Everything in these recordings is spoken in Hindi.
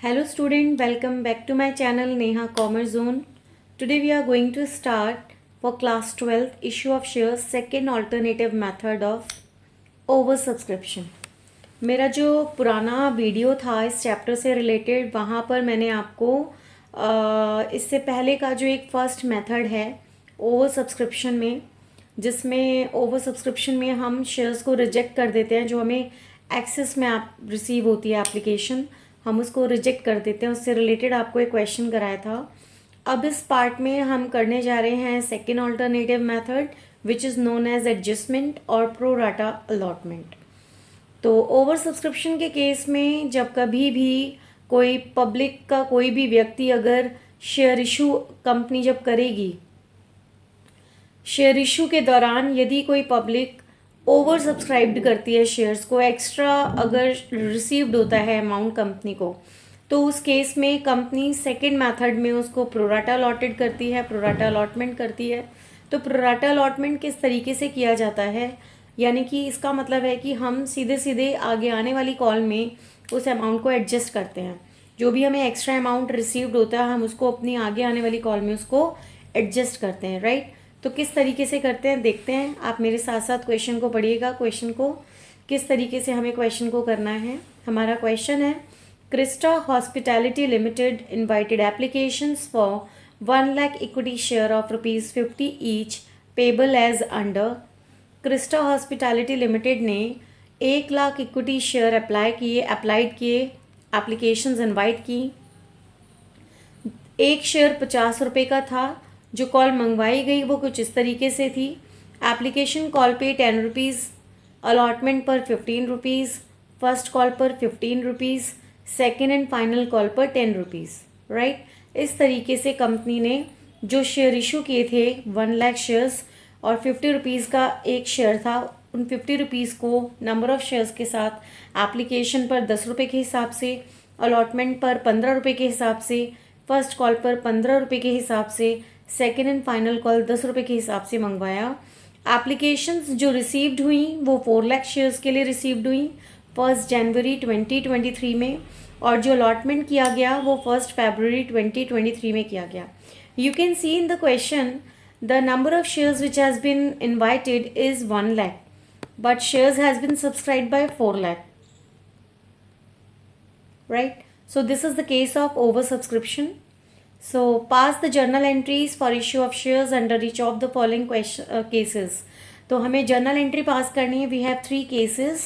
Hello student, welcome back to my channel Neha Commerce Zone. Today we are going to start for class 12th issue of shares second alternative method of oversubscription. मेरा जो पुराना वीडियो था इस चैप्टर से रिलेटेड वहाँ पर मैंने आपको इससे पहले का जो एक फर्स्ट मेथड है ओवर सब्सक्रिप्शन में, जिसमें ओवर सब्सक्रिप्शन में हम शेयर्स को रिजेक्ट कर देते हैं। जो हमें एक्सेस में आप रिसीव होती है एप्लीकेशन, हम उसको रिजेक्ट कर देते हैं। उससे रिलेटेड आपको एक क्वेश्चन कराया था। अब इस पार्ट में हम करने जा रहे हैं second alternative method which is known as adjustment और प्रो राटा अलॉटमेंट। तो ओवर सब्सक्रिप्शन के केस में जब कभी भी कोई पब्लिक का कोई भी व्यक्ति अगर शेयर इशू कंपनी जब करेगी, शेयर इशू के दौरान यदि कोई पब्लिक ओवर सब्सक्राइब्ड करती है शेयर्स को, एक्स्ट्रा अगर रिसीव्ड होता है अमाउंट कंपनी को, तो उस केस में कंपनी सेकंड मेथड में उसको प्रोराटा अलॉटेड करती है, प्रोराटा अलॉटमेंट करती है। तो प्रोराटा अलॉटमेंट किस तरीके से किया जाता है, यानी कि इसका मतलब है कि हम सीधे सीधे आगे आने वाली कॉल में उस अमाउंट को एडजस्ट करते हैं। जो भी हमें एक्स्ट्रा अमाउंट रिसीव्ड होता है हम उसको अपनी आगे आने वाली कॉल में उसको एडजस्ट करते हैं, राइट। तो किस तरीके से करते हैं देखते हैं। आप मेरे साथ साथ क्वेश्चन को पढ़िएगा, क्वेश्चन को किस तरीके से हमें क्वेश्चन को करना है। हमारा क्वेश्चन है, Krista hospitality limited invited applications for 1 lakh equity share of ₹50 each payable as under. Krista hospitality limited ने 1 लाख इक्विटी शेयर अप्लाइड किए, एप्लीकेशंस इनवाइट की। एक शेयर ₹50 का था। जो कॉल मंगवाई गई वो कुछ इस तरीके से थी। एप्लीकेशन कॉल पे ₹10, अलॉटमेंट पर ₹15, फर्स्ट कॉल पर ₹15, सेकेंड एंड फाइनल कॉल पर ₹10, राइट। इस तरीके से कंपनी ने जो शेयर इशू किए थे 1 लाख शेयर्स और ₹50 का एक शेयर था, उन ₹50 को नंबर ऑफ शेयर्स के साथ एप्लीकेशन पर ₹10 के हिसाब से, अलॉटमेंट पर ₹15 के हिसाब से, फर्स्ट कॉल पर ₹15 के हिसाब से, सेकेंड एंड फाइनल कॉल ₹10 के हिसाब से मंगवाया। एप्लीकेशंस जो रिसीव्ड हुई वो 4 लाख शेयर्स के लिए रिसीव्ड हुई 1 जनवरी 2023 में, और जो अलॉटमेंट किया गया वो 1 फरवरी 2023 में किया गया। You can see in the question the number of shares which has been invited is 1 lakh but shares has been subscribed by 4 lakh, right? So this is the case of oversubscription. So pass the journal entries for issue of shares under each of the following cases. तो हमें journal entry pass करनी है. We have 3 cases.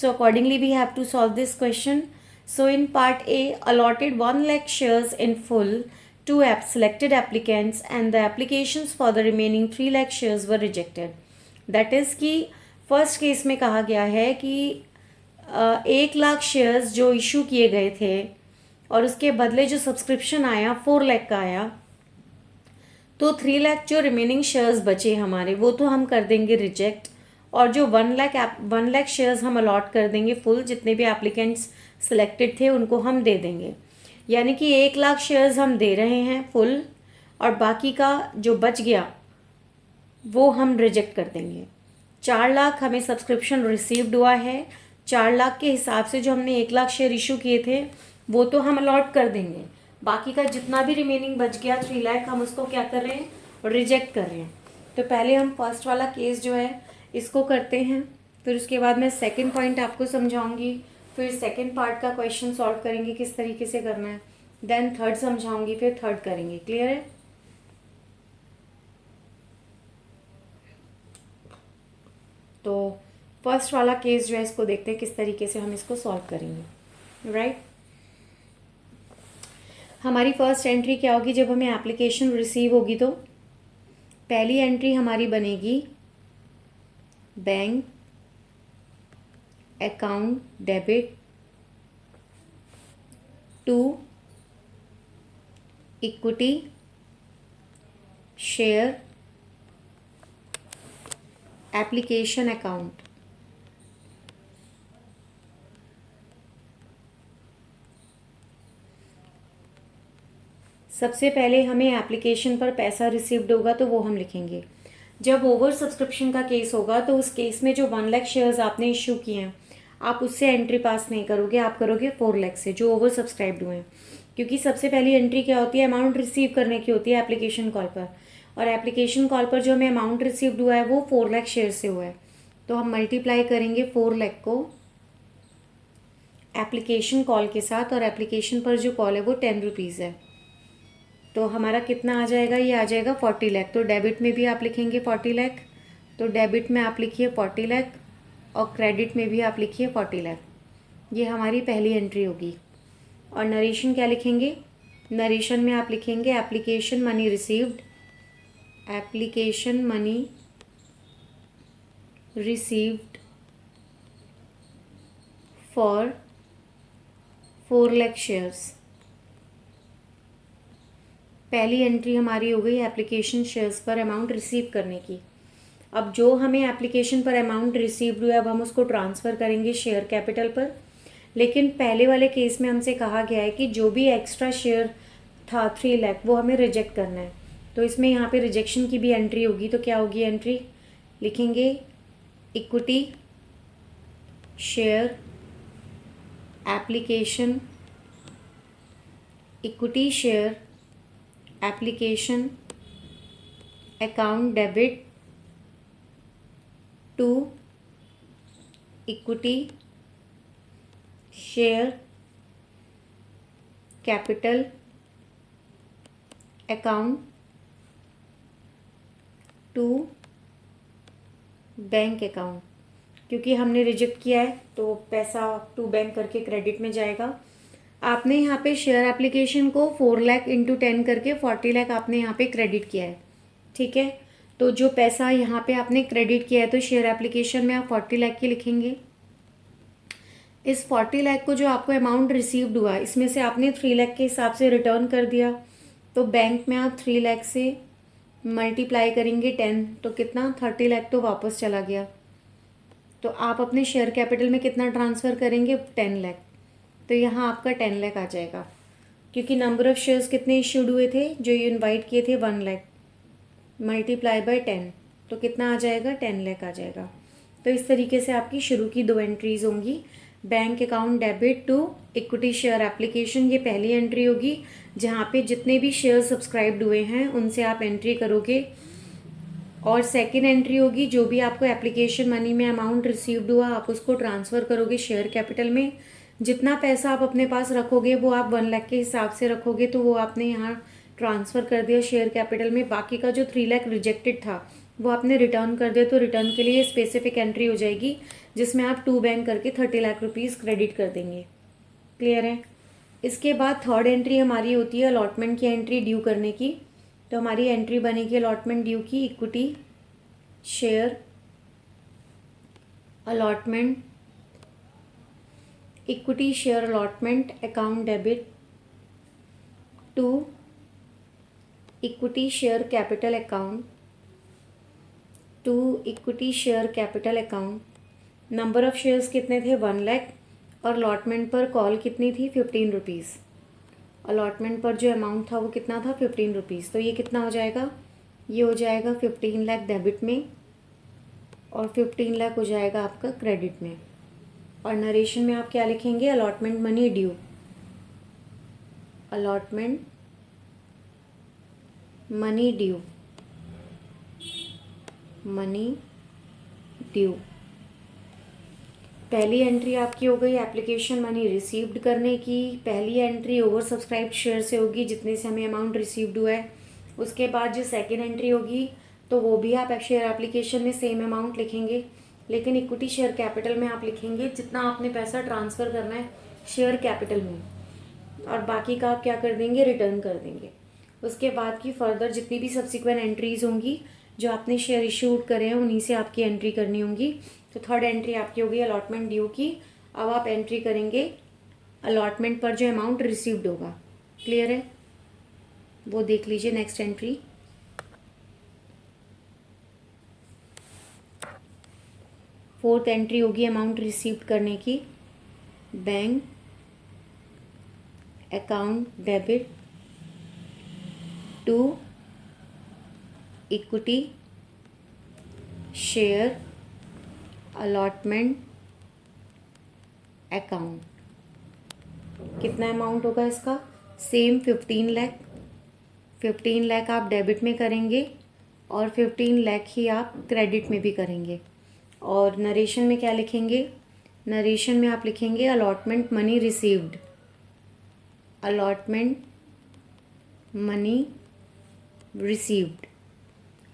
So accordingly we have to solve this question. So in part A, allotted 1 lakh shares in full to selected applicants and the applications for the remaining 3 lakh shares were rejected. That is कि first case में कहा गया है कि 1 लाख शेयर्स जो इशू किए गए थे और उसके बदले जो सब्सक्रिप्शन आया 4 लाख का आया, तो 3 लाख जो रिमेनिंग शेयर्स बचे हमारे वो तो हम कर देंगे रिजेक्ट, और जो 1 लाख शेयर्स हम अलॉट कर देंगे फुल, जितने भी एप्लीकेंट्स सिलेक्टेड थे उनको हम दे देंगे। यानी कि 1 लाख शेयर्स हम दे रहे हैं फुल, और बाकी का जो बच गया वो हम रिजेक्ट कर देंगे। 4 लाख हमें सब्सक्रिप्शन रिसीव्ड हुआ है, 4 लाख के हिसाब से जो हमने 1 लाख शेयर इशू किए थे वो तो हम अलॉट कर देंगे। बाकी का जितना भी रिमेनिंग बच गया 3 लाख, हम उसको क्या कर रहे हैं, रिजेक्ट कर रहे हैं। तो पहले हम फर्स्ट वाला केस जो है इसको करते हैं, फिर उसके बाद मैं सेकंड पॉइंट आपको समझाऊंगी, फिर सेकंड पार्ट का क्वेश्चन सॉल्व करेंगे किस तरीके से करना है, देन थर्ड समझाऊंगी, फिर थर्ड करेंगे। क्लियर है? तो फर्स्ट वाला केस जो है इसको देखते हैं किस तरीके से हम इसको सॉल्व करेंगे, राइट। हमारी फर्स्ट एंट्री क्या होगी, जब हमें एप्लीकेशन रिसीव होगी तो पहली एंट्री हमारी बनेगी bank account debit to equity share application account. सबसे पहले हमें एप्लीकेशन पर पैसा रिसीव्ड होगा तो वो हम लिखेंगे। जब ओवर सब्सक्रिप्शन का केस होगा तो उस केस में जो 1 लाख शेयर्स आपने इशू किए हैं, आप उससे एंट्री पास नहीं करोगे, आप करोगे 4 लाख से जो ओवर सब्सक्राइब्ड हुए हैं। क्योंकि सबसे पहली एंट्री क्या होती है, अमाउंट रिसीव करने की होती है एप्लीकेशन कॉल पर, और एप्लीकेशन कॉल पर जो हमें अमाउंट रिसीव्ड हुआ है वो 4 लाख शेयर से हुआ है। तो हम मल्टीप्लाई करेंगे 4 लाख को एप्लीकेशन कॉल के साथ, और एप्लीकेशन पर जो कॉल है वो 10 रुपीज़ है। तो हमारा कितना आ जाएगा, ये आ जाएगा 40 लाख। तो डेबिट में भी आप लिखेंगे 40 लाख, तो डेबिट में आप लिखिए 40 लाख और क्रेडिट में भी आप लिखिए 40 लाख। ये हमारी पहली एंट्री होगी। और नरेशन क्या लिखेंगे, नरेशन में आप लिखेंगे application money received, application money received for 4 lakh shares. पहली एंट्री हमारी हो गई एप्लीकेशन शेयर्स पर अमाउंट रिसीव करने की। अब जो हमें एप्लीकेशन पर अमाउंट रिसीव्ड हुआ है अब हम उसको ट्रांसफ़र करेंगे शेयर कैपिटल पर। लेकिन पहले वाले केस में हमसे कहा गया है कि जो भी एक्स्ट्रा शेयर था 3 लाख वो हमें रिजेक्ट करना है। तो इसमें यहाँ पे रिजेक्शन की भी एंट्री होगी। तो क्या होगी एंट्री, लिखेंगे equity share application, equity share application account debit to equity share capital account to bank account. क्योंकि हमने रिजेक्ट किया है तो पैसा टू बैंक करके क्रेडिट में जाएगा। आपने यहाँ पे शेयर एप्लीकेशन को 4 लाख इंटू 10 करके 40 लाख आपने यहाँ पे क्रेडिट किया है, ठीक है। तो जो पैसा यहाँ पे आपने क्रेडिट किया है तो शेयर एप्लीकेशन में आप 40 लाख की लिखेंगे। इस 40 लाख को जो आपको अमाउंट रिसीव्ड हुआ इसमें से आपने 3 लाख के हिसाब से रिटर्न कर दिया। तो बैंक में आप 3 लाख से मल्टीप्लाई करेंगे 10, तो कितना 30 लाख तो वापस चला गया। तो आप अपने शेयर कैपिटल में कितना ट्रांसफ़र करेंगे, 10 लाख। तो यहाँ आपका 10 लाख आ जाएगा। क्योंकि नंबर ऑफ़ शेयर्स कितने इश्यूड हुए थे जो ये इन्वाइट किए थे, 1 लाख मल्टीप्लाई बाय 10, तो कितना आ जाएगा, 10 लाख आ जाएगा। तो इस तरीके से आपकी शुरू की 2 एंट्रीज होंगी। Bank account debit to equity share application, ये पहली एंट्री होगी जहाँ पे जितने भी शेयर सब्सक्राइब्ड हुए हैं उनसे आप एंट्री करोगे। और सेकेंड एंट्री होगी जो भी आपको एप्लीकेशन मनी में अमाउंट रिसीव्ड हुआ आप उसको ट्रांसफ़र करोगे शेयर कैपिटल में। जितना पैसा आप अपने पास रखोगे वो आप 1 लाख के हिसाब से रखोगे, तो वो आपने यहाँ ट्रांसफ़र कर दिया शेयर कैपिटल में। बाकी का जो 3 लाख रिजेक्टेड था वो आपने रिटर्न कर दिया। तो रिटर्न के लिए स्पेसिफिक एंट्री हो जाएगी जिसमें आप टू बैंक करके 30 लाख रुपीज़ क्रेडिट कर देंगे। क्लियर है। इसके बाद थर्ड एंट्री हमारी होती है अलॉटमेंट की एंट्री ड्यू करने की। तो हमारी एंट्री बनेगी अलॉटमेंट ड्यू की, equity share allotment, equity share allotment account debit to equity share capital account, to equity share capital account. Number of shares कितने थे, 1 लाख, और अलॉटमेंट पर कॉल कितनी थी, 15 रुपीज़। अलॉटमेंट पर जो अमाउंट था वो कितना था, 15 रुपीज़। तो ये कितना हो जाएगा, ये हो जाएगा 15 लाख डेबिट में और 15 लाख हो जाएगा आपका क्रेडिट में। और नरेशन में आप क्या लिखेंगे, allotment money due, allotment money due, money due. पहली एंट्री आपकी हो गई एप्लीकेशन मनी रिसीव्ड करने की। पहली एंट्री ओवर सब्सक्राइब्ड शेयर से होगी जितने से हमें अमाउंट रिसीव्ड हुआ है। उसके बाद जो सेकेंड एंट्री होगी तो वो भी आप शेयर एप्लीकेशन में सेम अमाउंट लिखेंगे, लेकिन इक्विटी शेयर कैपिटल में आप लिखेंगे जितना आपने पैसा ट्रांसफ़र करना है शेयर कैपिटल में, और बाकी का आप क्या कर देंगे, रिटर्न कर देंगे। उसके बाद की फर्दर जितनी भी सब्सिक्वेंट एंट्रीज होंगी जो आपने शेयर इशूड करे हैं उन्हीं से आपकी एंट्री करनी होंगी। तो थर्ड एंट्री आपकी होगी अलॉटमेंट ड्यू की। अब आप एंट्री करेंगे अलॉटमेंट पर जो अमाउंट रिसीव्ड होगा। क्लियर है, वो देख लीजिए नेक्स्ट एंट्री। फोर्थ एंट्री होगी अमाउंट रिसीव्ड करने की, bank account debit to equity share allotment account. कितना अमाउंट होगा इसका? सेम 15 लाख। 15 लाख आप डेबिट में करेंगे और 15 लाख ही आप क्रेडिट में भी करेंगे। और नरेशन में क्या लिखेंगे? नरेशन में आप लिखेंगे allotment money received. Allotment money received.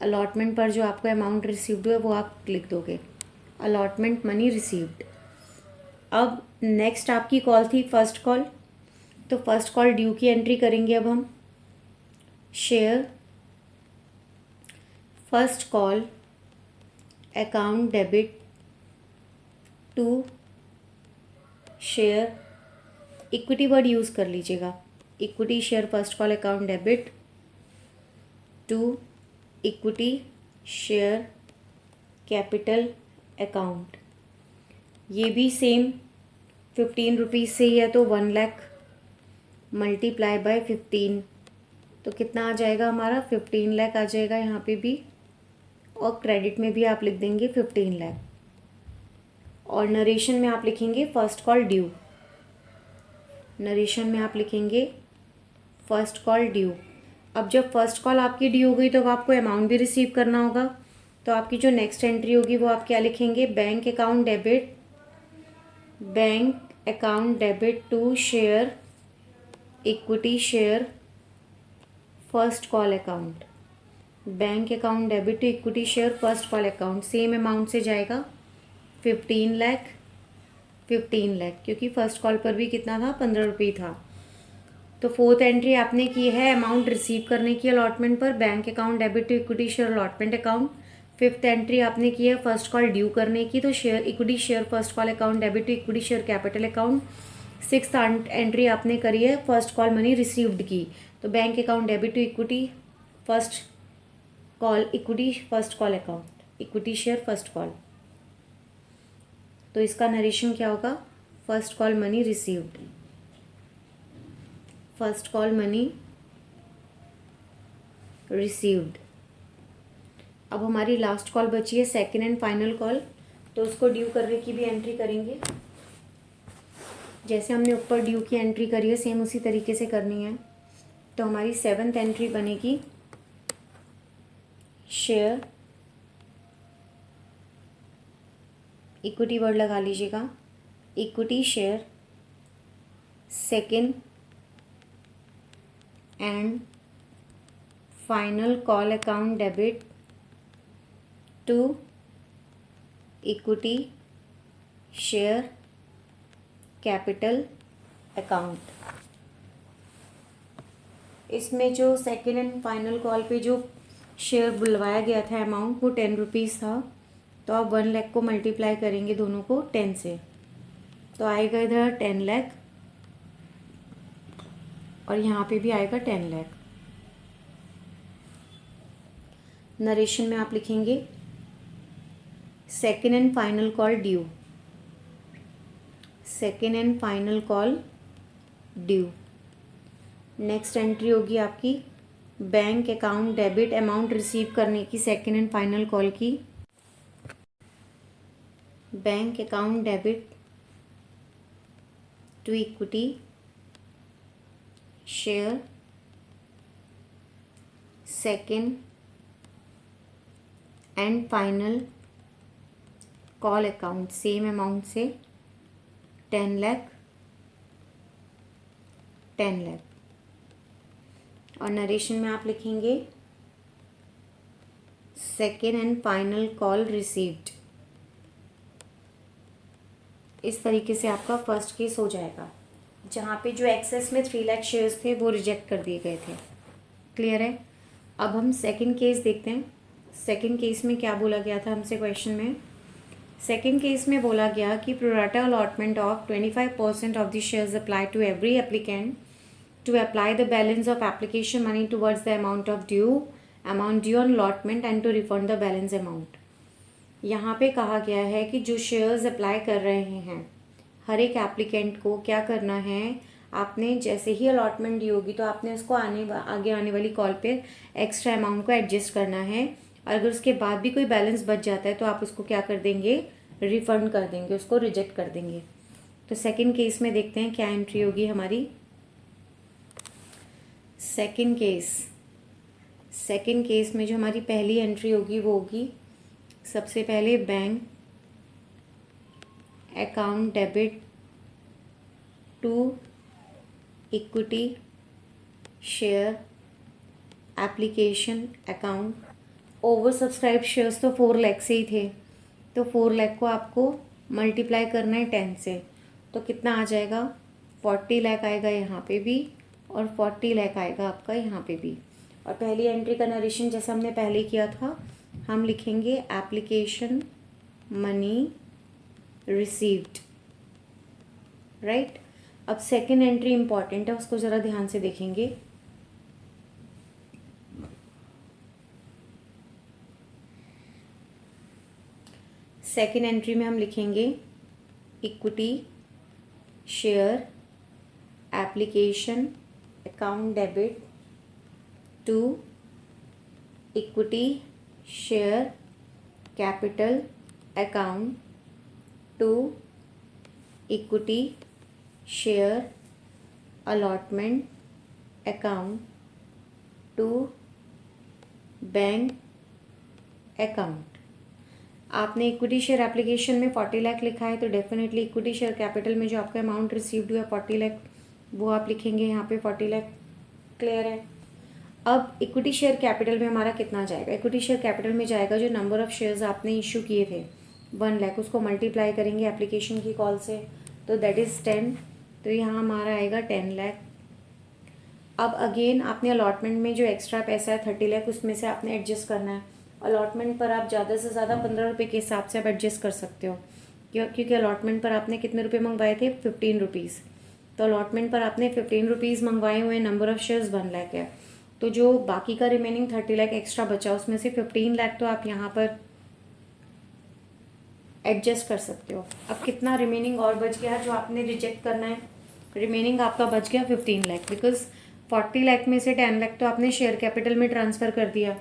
Allotment पर जो आपको अमाउंट रिसीव्ड हुआ वो आप लिख दोगे, अलॉटमेंट मनी रिसीव्ड। अब नेक्स्ट आपकी कॉल थी फर्स्ट कॉल, तो फर्स्ट कॉल ड्यू की एंट्री करेंगे अब हम। Share first call account debit to share, equity word use कर लीजिएगा, equity share first call account debit to equity share capital account. ये भी सेम 15 रुपीज़ से ही है, तो 1 लाख मल्टीप्लाई बाय 15, तो कितना आ जाएगा हमारा? 15 लाख आ जाएगा यहाँ पे भी, और क्रेडिट में भी आप लिख देंगे 15 लाख। और नरेशन में आप लिखेंगे फर्स्ट कॉल ड्यू। नरेशन में आप लिखेंगे फर्स्ट कॉल ड्यू। अब जब फर्स्ट कॉल आपकी ड्यू हो गई तो अब आपको अमाउंट भी रिसीव करना होगा, तो आपकी जो नेक्स्ट एंट्री होगी वो आप क्या लिखेंगे? Bank account debit, bank account debit to share equity share first call account. Bank account debit to equity share first call account, same amount से जाएगा 15 लाख। 15 लाख क्योंकि फर्स्ट कॉल पर भी कितना था? 15 रुपये था। तो फोर्थ एंट्री आपने की है अमाउंट रिसीव करने की अलॉटमेंट पर, bank account debit to equity share allotment account. Fifth entry आपने की है फर्स्ट कॉल ड्यू करने की, तो share equity share first call account debit to equity share capital account. Sixth entry आपने करी है फर्स्ट कॉल मनी रिसीव्ड की, तो bank account debit to equity first call equity first call account equity share first call. तो इसका नरेशन क्या होगा? First call money received, first call money received. अब हमारी लास्ट कॉल बची है सेकेंड एंड फाइनल कॉल, तो उसको ड्यू करने की भी एंट्री करेंगे। जैसे हमने ऊपर ड्यू की एंट्री करी है सेम उसी तरीके से करनी है। तो हमारी सेवन्थ एंट्री बनेगी शेयर, इक्विटी वर्ड लगा लीजिएगा, equity share second and final call account debit to equity share capital account. इसमें जो सेकेंड एंड फाइनल कॉल पे जो शेयर बुलवाया गया था अमाउंट वो 10 रुपीज़ था, तो आप 1 लाख को मल्टीप्लाई करेंगे दोनों को 10 से, तो आएगा इधर 10 लाख और यहाँ पे भी आएगा 10 लाख। नरेशन में आप लिखेंगे second and final call due, second and final call due. Next entry होगी आपकी bank account debit amount receive करने की सेकेंड एंड फाइनल कॉल की, bank account debit to equity share second and final call account, same amount से 10 लाख 10 लाख। और नरेशन में आप लिखेंगे second and final call received. इस तरीके से आपका फर्स्ट केस हो जाएगा, जहाँ पे जो एक्सेस में 3 लाख शेयर्स थे वो रिजेक्ट कर दिए गए थे। क्लियर है? अब हम सेकंड केस देखते हैं। सेकंड केस में क्या बोला गया था हमसे क्वेश्चन में? सेकंड केस में बोला गया कि pro rata allotment of 25% of the shares apply to every applicant to apply the balance of application money towards the amount due on allotment and to refund the balance amount। यहाँ पे कहा गया है कि जो शेयर्स अप्लाई कर रहे हैं हर एक एप्लीकेंट को क्या करना है, आपने जैसे ही अलॉटमेंट दी होगी तो आपने उसको आगे आने वाली कॉल पे एक्स्ट्रा अमाउंट को एडजस्ट करना है। अगर उसके बाद भी कोई बैलेंस बच जाता है तो आप उसको क्या कर देंगे? रिफंड कर देंगे, उसको रिजेक्ट कर देंगे। तो सेकंड केस में देखते हैं क्या एंट्री होगी हमारी। सेकंड केस में जो हमारी पहली एंट्री होगी वो होगी सबसे पहले bank account debit to equity share application account. Over subscribe shares तो 4 लाख से ही थे, तो 4 लाख को आपको मल्टीप्लाई करना है 10 से, तो कितना आ जाएगा 40 लाख आएगा यहाँ पे भी और 40 लाख आएगा आपका यहाँ पे भी। और पहली एंट्री का नरेशन जैसा हमने पहले किया था, हम लिखेंगे एप्लीकेशन मनी रिसीव्ड, राइट। अब सेकेंड एंट्री इंपॉर्टेंट है, उसको ज़रा ध्यान से देखेंगे। सेकेंड एंट्री में हम लिखेंगे equity share application account debit to equity share capital account to equity share allotment account to bank account. आपने इक्विटी शेयर एप्लीकेशन में 40 लाख लिखा है, तो डेफिनेटली इक्विटी शेयर कैपिटल में जो आपका अमाउंट रिसीव्ड हुआ 40 लाख, वो आप लिखेंगे यहाँ पे 40 लाख। क्लियर है। अब इक्विटी शेयर कैपिटल में हमारा कितना जाएगा? इक्विटी शेयर कैपिटल में जाएगा जो नंबर ऑफ़ शेयर्स आपने इशू किए थे 1 लाख, उसको मल्टीप्लाई करेंगे एप्लीकेशन की कॉल से, तो दैट इज़ 10, तो यहाँ हमारा आएगा 10 लाख। अब अगेन आपने अलॉटमेंट में जो एक्स्ट्रा पैसा है 30 लाख, उसमें से आपने एडजस्ट करना है। अलॉटमेंट पर आप ज़्यादा से ज़्यादा 15 रुपये के हिसाब से आप एडजस्ट कर सकते हो, क्योंकि अलॉटमेंट पर आपने कितने रुपये मंगवाए थे? 15 रुपीज़। तो अलॉटमेंट पर आपने 15 रुपीज़ मंगवाए हुए, नंबर ऑफ़ शेयर्स 1 लाख है, तो जो बाकी का रिमेनिंग 30 लाख एक्स्ट्रा बचा, उसमें से 15 लाख तो आप यहाँ पर एडजस्ट कर सकते हो। अब कितना रिमेनिंग और बच गया जो आपने रिजेक्ट करना है? रिमेनिंग आपका बच गया 15 लाख, बिकॉज 40 लाख में से 10 लाख तो आपने शेयर कैपिटल में ट्रांसफ़र कर दिया,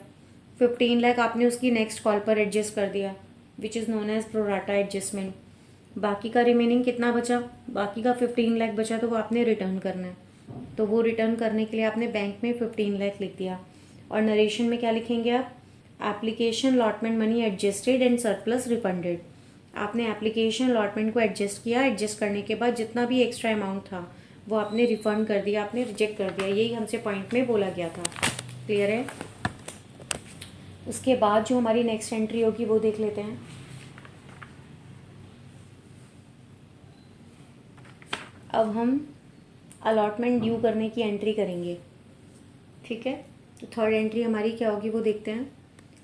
15 लाख आपने उसकी नेक्स्ट कॉल पर एडजस्ट कर दिया, which is known as pro rata adjustment. बाकी का रिमेनिंग कितना बचा? बाकी का 15 लाख बचा, तो वो आपने रिटर्न करना है, तो वो रिटर्न करने के लिए आपने बैंक में 15 लाख लिख दिया। और नरेशन में क्या लिखेंगे आप? Application allotment money adjusted and surplus refunded. आपने एप्लीकेशन अलॉटमेंट को एडजस्ट किया, एडजस्ट करने के बाद जितना भी एक्स्ट्रा अमाउंट था वो आपने रिफंड कर दिया, आपने रिजेक्ट कर दिया, यही हमसे पॉइंट में बोला गया था। क्लियर है। उसके बाद जो हमारी नेक्स्ट एंट्री होगी वो देख लेते हैं। अब हम अलॉटमेंट ड्यू करने की एंट्री करेंगे, ठीक है। तो थर्ड एंट्री हमारी क्या होगी वो देखते हैं।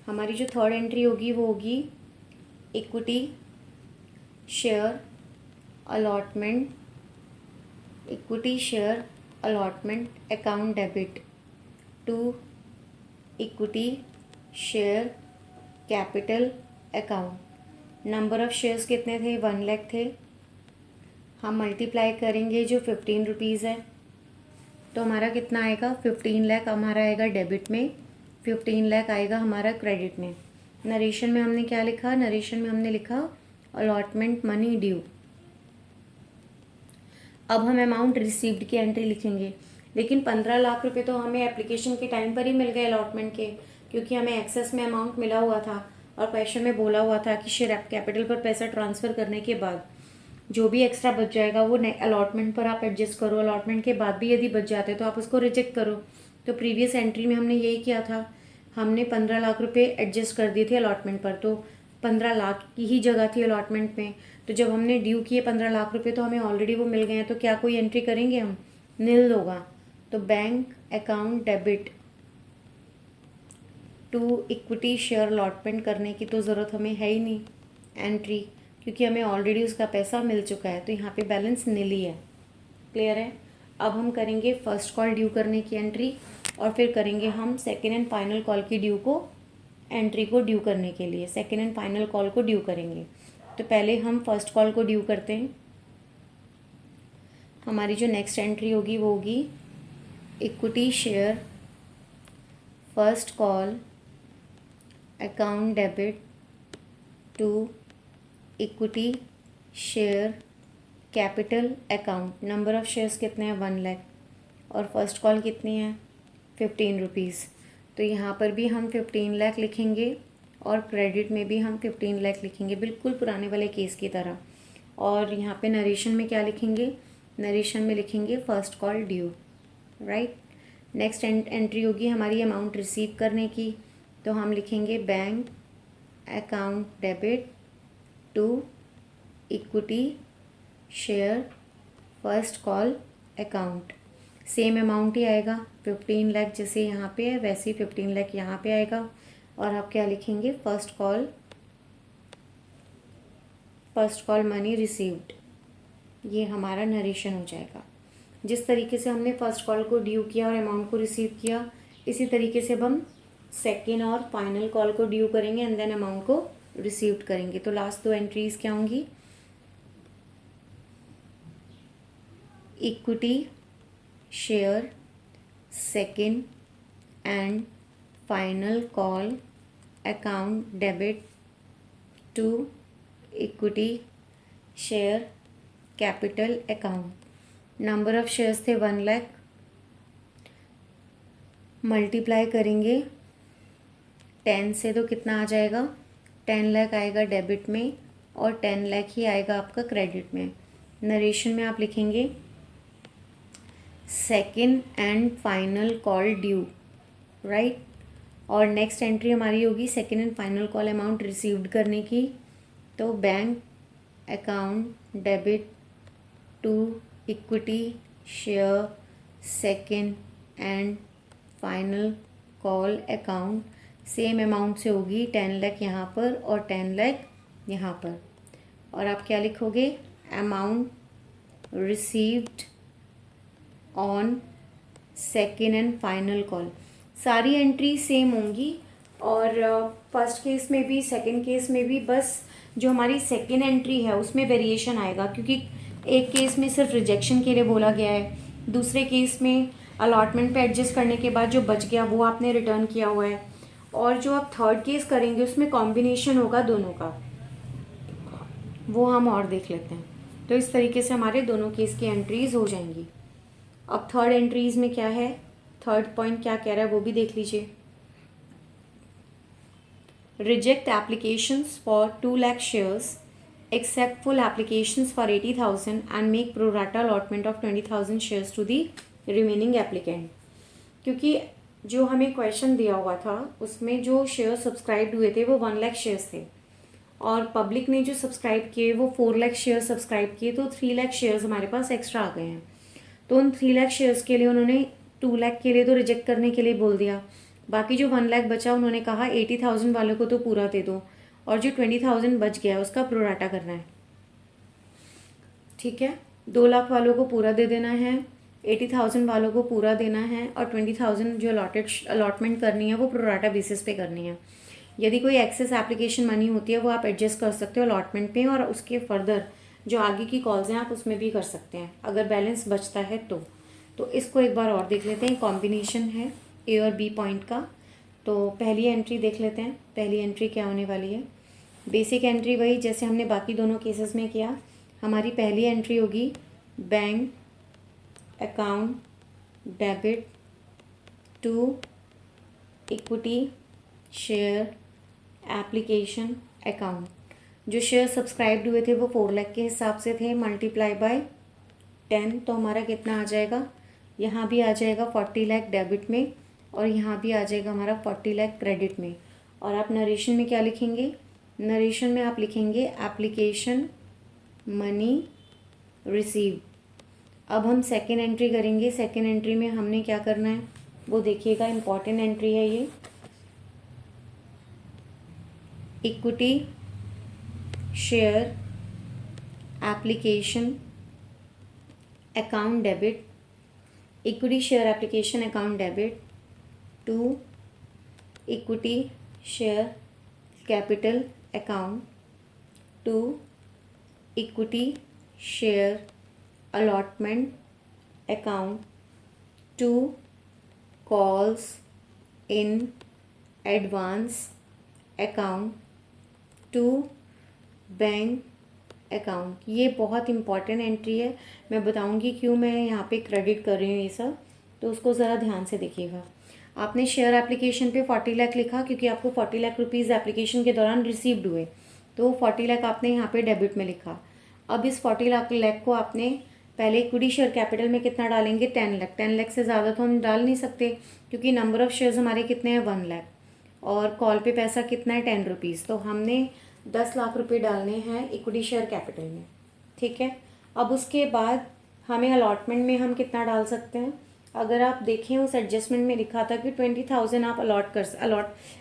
हमारी जो थर्ड एंट्री होगी वो होगी equity share allotment account debit to equity share capital account. Number of shares कितने थे? 1 लाख थे। हम मल्टीप्लाई करेंगे जो 15 रुपीज़ है, तो हमारा कितना आएगा? 15 लाख हमारा आएगा डेबिट में, 15 लाख आएगा हमारा क्रेडिट में। नरेशन में हमने क्या लिखा? नरेशन में हमने लिखा अलॉटमेंट मनी ड्यू। अब हम अमाउंट रिसीव्ड की एंट्री लिखेंगे, लेकिन 15 लाख रुपए तो हमें एप्लीकेशन के टाइम पर ही मिल गए अलॉटमेंट के, क्योंकि हमें एक्सेस में अमाउंट मिला हुआ था और क्वेश्चन में बोला हुआ था कि शेयर कैपिटल पर पैसा ट्रांसफ़र करने के बाद जो भी एक्स्ट्रा बच जाएगा वो अलॉटमेंट पर आप एडजस्ट करो, अलॉटमेंट के बाद भी यदि बच जाते तो आप उसको रिजेक्ट करो। तो प्रीवियस एंट्री में हमने यही किया था, हमने 15 लाख रुपए एडजस्ट कर दिए थे अलॉटमेंट पर, तो 15 लाख की ही जगह थी अलॉटमेंट में। तो जब हमने ड्यू किए 15 लाख रुपए तो हमें ऑलरेडी वो मिल गए हैं, तो क्या कोई एंट्री करेंगे हम? नील होगा। तो bank account debit to equity share allotment करने की तो ज़रूरत हमें है ही नहीं एंट्री, क्योंकि हमें ऑलरेडी उसका पैसा मिल चुका है, तो यहाँ पे बैलेंस नील ही है। क्लियर है। अब हम करेंगे फर्स्ट कॉल ड्यू करने की एंट्री, और फिर करेंगे हम सेकेंड एंड फाइनल कॉल की ड्यू को एंट्री को ड्यू करने के लिए सेकेंड एंड फाइनल कॉल को ड्यू करेंगे। तो पहले हम फर्स्ट कॉल को ड्यू करते हैं। हमारी जो नेक्स्ट एंट्री होगी वो होगी equity share first call account debit to equity share capital account, number of shares कितने हैं 1 लाख, और फर्स्ट कॉल कितनी है 15 रुपीज़। तो यहाँ पर भी हम 15 लाख लिखेंगे और क्रेडिट में भी हम 15 लाख लिखेंगे, बिल्कुल पुराने वाले केस की तरह। और यहाँ पे नरेशन में क्या लिखेंगे, नरेशन में लिखेंगे first call due, right. Next entry होगी हमारी अमाउंट रिसीव करने की, तो हम लिखेंगे bank account debit to equity share first call account. Same amount ही आएगा, 15 लाख जैसे यहाँ पे है वैसे ही 15 लाख यहाँ पे आएगा। और आप क्या लिखेंगे, फर्स्ट कॉल मनी रिसीव्ड, ये हमारा नरेशन हो जाएगा। जिस तरीके से हमने फर्स्ट कॉल को ड्यू किया और अमाउंट को रिसीव किया, इसी तरीके से अब हम सेकेंड और फाइनल कॉल को ड्यू करेंगे एंड देन अमाउंट को रिसीव्ड करेंगे। तो लास्ट 2 एंट्रीज क्या होंगी, equity share second and final call account debit to equity share capital account. Number of shares थे 1 लाख, मल्टीप्लाई करेंगे 10 से तो कितना आ जाएगा, 10 लाख आएगा डेबिट में और 10 लाख ही आएगा आपका क्रेडिट में। नरेशन में आप लिखेंगे second and final call due, right. और नेक्स्ट एंट्री हमारी होगी second and final call amount received करने की, तो bank account debit to equity share second and final call account. Same amount से होगी, 10 लाख यहाँ पर और 10 लाख यहाँ पर। और आप क्या लिखोगे, amount received on second and final call. सारी एंट्री सेम होंगी और फर्स्ट केस में भी सेकंड केस में भी, बस जो हमारी सेकंड एंट्री है उसमें वेरिएशन आएगा, क्योंकि एक केस में सिर्फ रिजेक्शन के लिए बोला गया है, दूसरे केस में अलॉटमेंट पे एडजस्ट करने के बाद जो बच गया वो आपने रिटर्न किया हुआ है, और जो आप थर्ड केस करेंगे उसमें कॉम्बिनेशन होगा दोनों का, वो हम और देख लेते हैं। तो इस तरीके से हमारे दोनों केस की एंट्रीज हो जाएंगी। अब थर्ड एंट्रीज में क्या है, थर्ड पॉइंट क्या कह रहा है वो भी देख लीजिए। Reject applications for 2 lakh shares accept full applications for 80,000 and make pro rata allotment of 20,000 shares to the remaining applicant. क्योंकि जो हमें क्वेश्चन दिया हुआ था उसमें जो शेयर सब्सक्राइब हुए थे वो 1 लाख शेयर्स थे, और पब्लिक ने जो सब्सक्राइब किए वो 4 लाख शेयर सब्सक्राइब किए, तो 3 लाख शेयर्स हमारे पास एक्स्ट्रा आ गए हैं। तो उन 3 लाख शेयर्स के लिए उन्होंने 2 लाख के लिए तो रिजेक्ट करने के लिए बोल दिया, बाकी जो 1 लाख बचा उन्होंने कहा 80,000 वालों को तो पूरा दे दो, और जो 20,000 बच गया उसका प्रोराटा करना है, ठीक है। 2 लाख वालों को पूरा दे देना है, 80,000 वालों को पूरा देना है, और 20,000 जो अलॉटमेंट करनी है वो प्रोराटा बेसिस पे करनी है। यदि कोई एक्सेस एप्लीकेशन मनी होती है वो आप एडजस्ट कर सकते हो अलॉटमेंट पे, और उसके फर्दर जो आगे की कॉल्स हैं आप उसमें भी कर सकते हैं अगर बैलेंस बचता है तो इसको एक बार और देख लेते हैं। कॉम्बिनेशन है ए और बी पॉइंट का, तो पहली एंट्री देख लेते हैं। पहली एंट्री क्या होने वाली है, बेसिक एंट्री वही जैसे हमने बाकी दोनों केसेस में किया। हमारी पहली एंट्री होगी bank account debit to equity share application account. जो शेयर सब्सक्राइब्ड हुए थे वो 4 लाख के हिसाब से थे, मल्टीप्लाई बाय 10, तो हमारा कितना आ जाएगा, यहाँ भी आ जाएगा 40 लाख डेबिट में और यहाँ भी आ जाएगा हमारा 40 लाख क्रेडिट में। और आप नरेशन में क्या लिखेंगे, नरेशन में आप लिखेंगे एप्लीकेशन मनी रिसीव। अब हम सेकेंड एंट्री करेंगे। सेकेंड एंट्री में हमने क्या करना है वो देखिएगा, इम्पॉर्टेंट एंट्री है ये। Equity share application account debit, equity share application account debit to equity share capital account to equity share allotment account to calls in advance account to bank account. ये बहुत इंपॉर्टेंट एंट्री है, मैं बताऊंगी क्यों मैं यहाँ पे क्रेडिट कर रही हूँ ये सब, तो उसको ज़रा ध्यान से देखिएगा। आपने शेयर एप्लीकेशन पे 40 लाख लिखा क्योंकि आपको 40 लाख रुपीज़ एप्लीकेशन के दौरान रिसीव्ड हुए, तो 40 लाख आपने यहाँ पे डेबिट में लिखा। अब इस 40 लाख को आपने पहले इक्विटी शेयर कैपिटल में कितना डालेंगे, 10 लाख। 10 लाख से ज़्यादा तो हम डाल नहीं सकते क्योंकि नंबर ऑफ़ शेयर्स हमारे कितने हैं, 1 लाख, और कॉल पे पैसा कितना है, 10 रुपीज़। तो हमने 10 लाख रुपए डालने हैं इक्विटी शेयर कैपिटल में, ठीक है। अब उसके बाद हमें अलॉटमेंट में हम कितना डाल सकते हैं, अगर आप देखें उस एडजस्टमेंट में लिखा था कि 20,000 आप अलॉट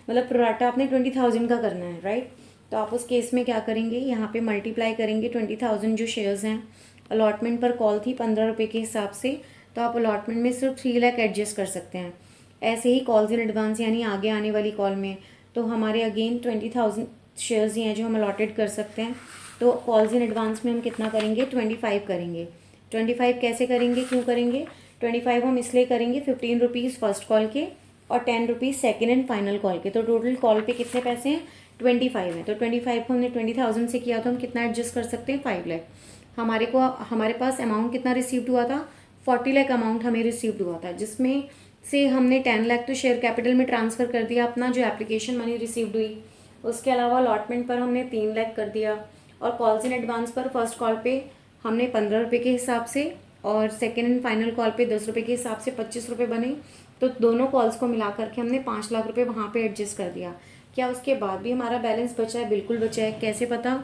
मतलब प्रोराटा आपने 20,000 का करना है, राइट। तो आप उस केस में क्या करेंगे, यहाँ पे मल्टीप्लाई करेंगे 20,000 जो शेयर्स हैं। अलॉटमेंट पर कॉल थी 15 रुपये के हिसाब से, तो आप अलॉटमेंट में सिर्फ 3 लाख एडजस्ट कर सकते हैं। ऐसे ही कॉल्स इन एडवांस यानी आगे आने वाली कॉल में तो हमारे अगेन 20,000 शेयर्स ही हैं जो हम अलॉटेड कर सकते हैं। तो कॉल्स इन एडवांस में हम कितना करेंगे, 25 करेंगे। 25 कैसे करेंगे, क्यों करेंगे, 25 हम इसलिए करेंगे 15 रुपीज़ फर्स्ट कॉल के और 10 rupees second and final call के। तो टोटल कॉल पे कितने पैसे हैं, 25 हैं। तो 25 को हमने 20,000 से किया तो हम कितना एडजस्ट कर सकते हैं, 5 लाख। हमारे पास अमाउंट कितना रिसीव्ड हुआ था, 40 लाख अमाउंट हमें रिसीव्ड हुआ था, जिसमें से हमने 10 लाख तो शेयर कैपिटल में ट्रांसफ़र कर दिया अपना जो एप्लीकेशन मनी रिसीव्ड हुई। उसके अलावा अलॉटमेंट पर हमने 3 लाख कर दिया, और कॉल्स इन एडवांस पर फर्स्ट कॉल पे हमने 15 रुपये के हिसाब से और सेकेंड एंड फाइनल कॉल पे 10 रुपये के हिसाब से 25 रुपये बने। तो दोनों कॉल्स को मिला करके हमने 5 लाख रुपये वहाँ पे एडजस्ट कर दिया। क्या उसके बाद भी हमारा बैलेंस बचा है, बिल्कुल बचा है। कैसे पता,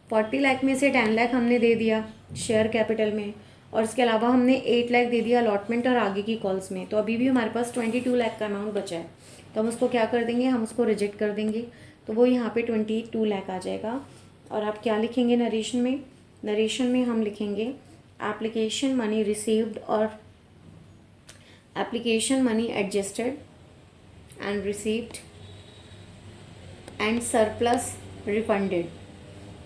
40 लाख में से 10 लाख हमने दे दिया शेयर कैपिटल में, और इसके अलावा हमने 8 लाख दे दिया अलॉटमेंट और आगे की कॉल्स में। तो अभी भी हमारे पास 22 लाख का अमाउंट बचा है। तो हम उसको क्या कर देंगे, हम उसको रिजेक्ट कर देंगे, तो वो यहाँ पे 22 लाख आ जाएगा। और आप क्या लिखेंगे नरेशन में, नरेशन में हम लिखेंगे एप्लीकेशन मनी रिसीव्ड और application money adjusted and received and surplus refunded.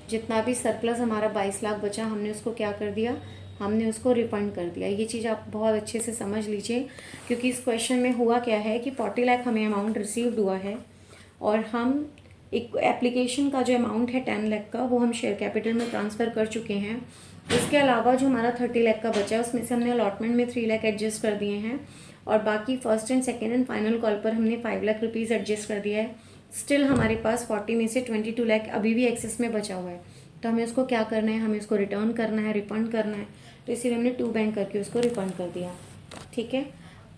जितना भी सरप्लस हमारा 22 लाख बचा, हमने उसको क्या कर दिया, हमने उसको रिफंड कर दिया। ये चीज़ आप बहुत अच्छे से समझ लीजिए, क्योंकि इस क्वेश्चन में हुआ क्या है कि 40 लाख हमें अमाउंट रिसीव्ड हुआ है, और हम एक एप्लीकेशन का जो अमाउंट है 10 लाख का, वो हम शेयर कैपिटल में ट्रांसफ़र कर चुके हैं। इसके अलावा जो हमारा 30 लाख का बचा है, उसमें से हमने अलॉटमेंट में 3 लाख एडजस्ट कर दिए हैं, और बाकी first and second and final call पर हमने 5 लाख रुपीज़ एडजस्ट कर दिया है। स्टिल हमारे पास 40 में से 22 लाख अभी भी एक्सेस में बचा हुआ है। तो हमें उसको क्या करना है, हमें उसको रिटर्न करना है, रिफंड करना है। तो इसीलिए हमने 2 बैंक करके उसको रिफंड कर दिया, ठीक है।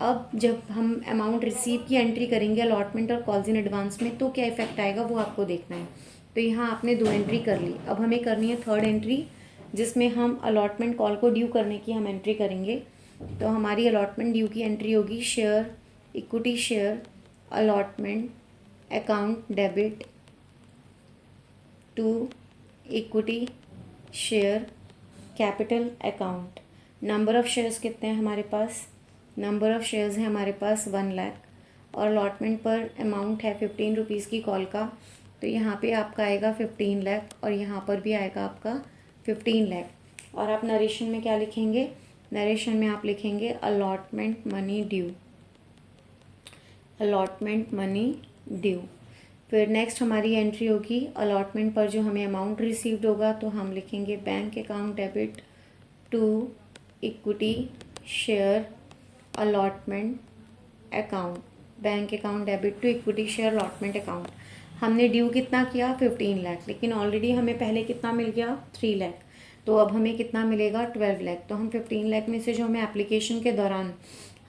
अब जब हम अमाउंट रिसीव की एंट्री करेंगे अलॉटमेंट और कॉल्स इन एडवांस में, तो क्या इफेक्ट आएगा वो आपको देखना है। तो यहाँ आपने 2 एंट्री कर ली, अब हमें करनी है 3rd एंट्री, जिसमें हम अलॉटमेंट कॉल को ड्यू करने की हम एंट्री करेंगे। तो हमारी अलॉटमेंट ड्यू की एंट्री होगी share equity share allotment account debit to equity share capital account. Number of shares कितने हैं हमारे पास, नंबर ऑफ़ शेयर्स है हमारे पास 1 लाख, और अलॉटमेंट पर अमाउंट है 15 रुपीज़ की कॉल का। तो यहाँ पे आपका आएगा 15 लाख, और यहाँ पर भी आएगा आपका 15 लाख। और आप नरेशन में क्या लिखेंगे, नरेशन में आप लिखेंगे allotment money due, allotment money due. फिर नेक्स्ट हमारी एंट्री होगी अलॉटमेंट पर जो हमें अमाउंट रिसीव्ड होगा, तो हम लिखेंगे bank account debit to equity share allotment account, bank account debit to equity share allotment account. हमने ड्यू कितना किया, 15 लाख, लेकिन ऑलरेडी हमें पहले कितना मिल गया, 3 लाख। तो अब हमें कितना मिलेगा, 12 लाख। तो हम 15 लाख में से जो हमें एप्लीकेशन के दौरान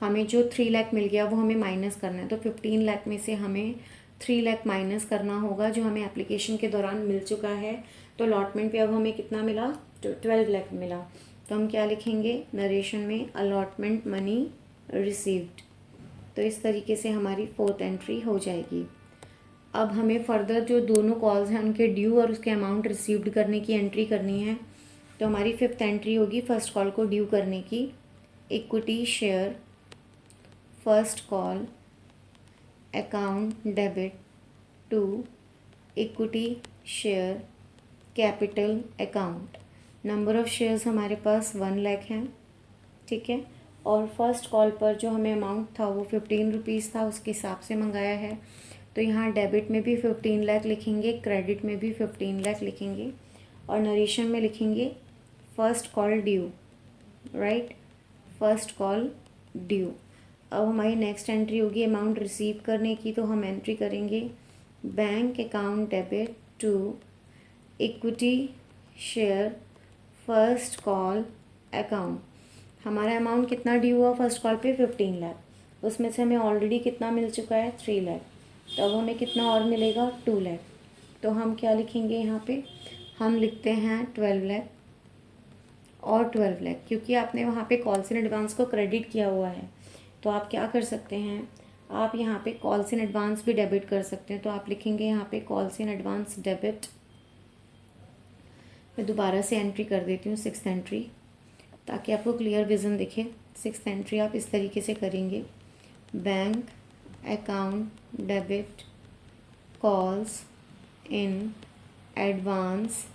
हमें जो 3 लाख मिल गया वो हमें माइनस करना है। तो 15 लाख में से हमें 3 लाख माइनस करना होगा जो हमें एप्लीकेशन के दौरान मिल चुका है। तो अलॉटमेंट पे अब हमें कितना मिला, 12 लाख मिला। तो हम क्या लिखेंगे नरेशन में, अलॉटमेंट मनी रिसीव्ड। तो इस तरीके से हमारी 4th एंट्री हो जाएगी। अब हमें फर्दर जो दोनों कॉल्स हैं उनके ड्यू और उसके अमाउंट रिसीव्ड करने की एंट्री करनी है। तो हमारी 5th एंट्री होगी फर्स्ट कॉल को ड्यू करने की, equity share first call account debit to equity share capital account. Number of shares हमारे पास 1 लाख हैं, ठीक है। और फर्स्ट कॉल पर जो हमें अमाउंट था वो 15 रुपीज़ था, उसके हिसाब से मंगाया है। तो यहाँ डेबिट में भी 15 लाख लिखेंगे, क्रेडिट में भी 15 लाख लिखेंगे। और नरेशन में लिखेंगे first call due, right, first call due. अब हमारी नेक्स्ट एंट्री होगी अमाउंट रिसीव करने की, तो हम एंट्री करेंगे bank account debit to equity share first call account. हमारा अमाउंट कितना ड्यू हुआ फर्स्ट कॉल पे 15 लाख, उसमें से हमें ऑलरेडी कितना मिल चुका है 3 लाख, तो अब हमें कितना और मिलेगा 2 लाख। तो हम क्या लिखेंगे यहाँ पे, हम लिखते हैं 12 लाख और 12 लाख, क्योंकि आपने वहाँ पे कॉल्स इन एडवांस को क्रेडिट किया हुआ है। तो आप क्या कर सकते हैं, आप यहाँ पे कॉल्स इन एडवांस भी डेबिट कर सकते हैं। तो आप लिखेंगे यहाँ पे कॉल्स इन एडवांस डेबिट। मैं दोबारा से एंट्री कर देती हूँ 6th एंट्री, ताकि आपको क्लियर विज़न दिखे। 6th एंट्री आप इस तरीके से करेंगे, bank account debit calls in advance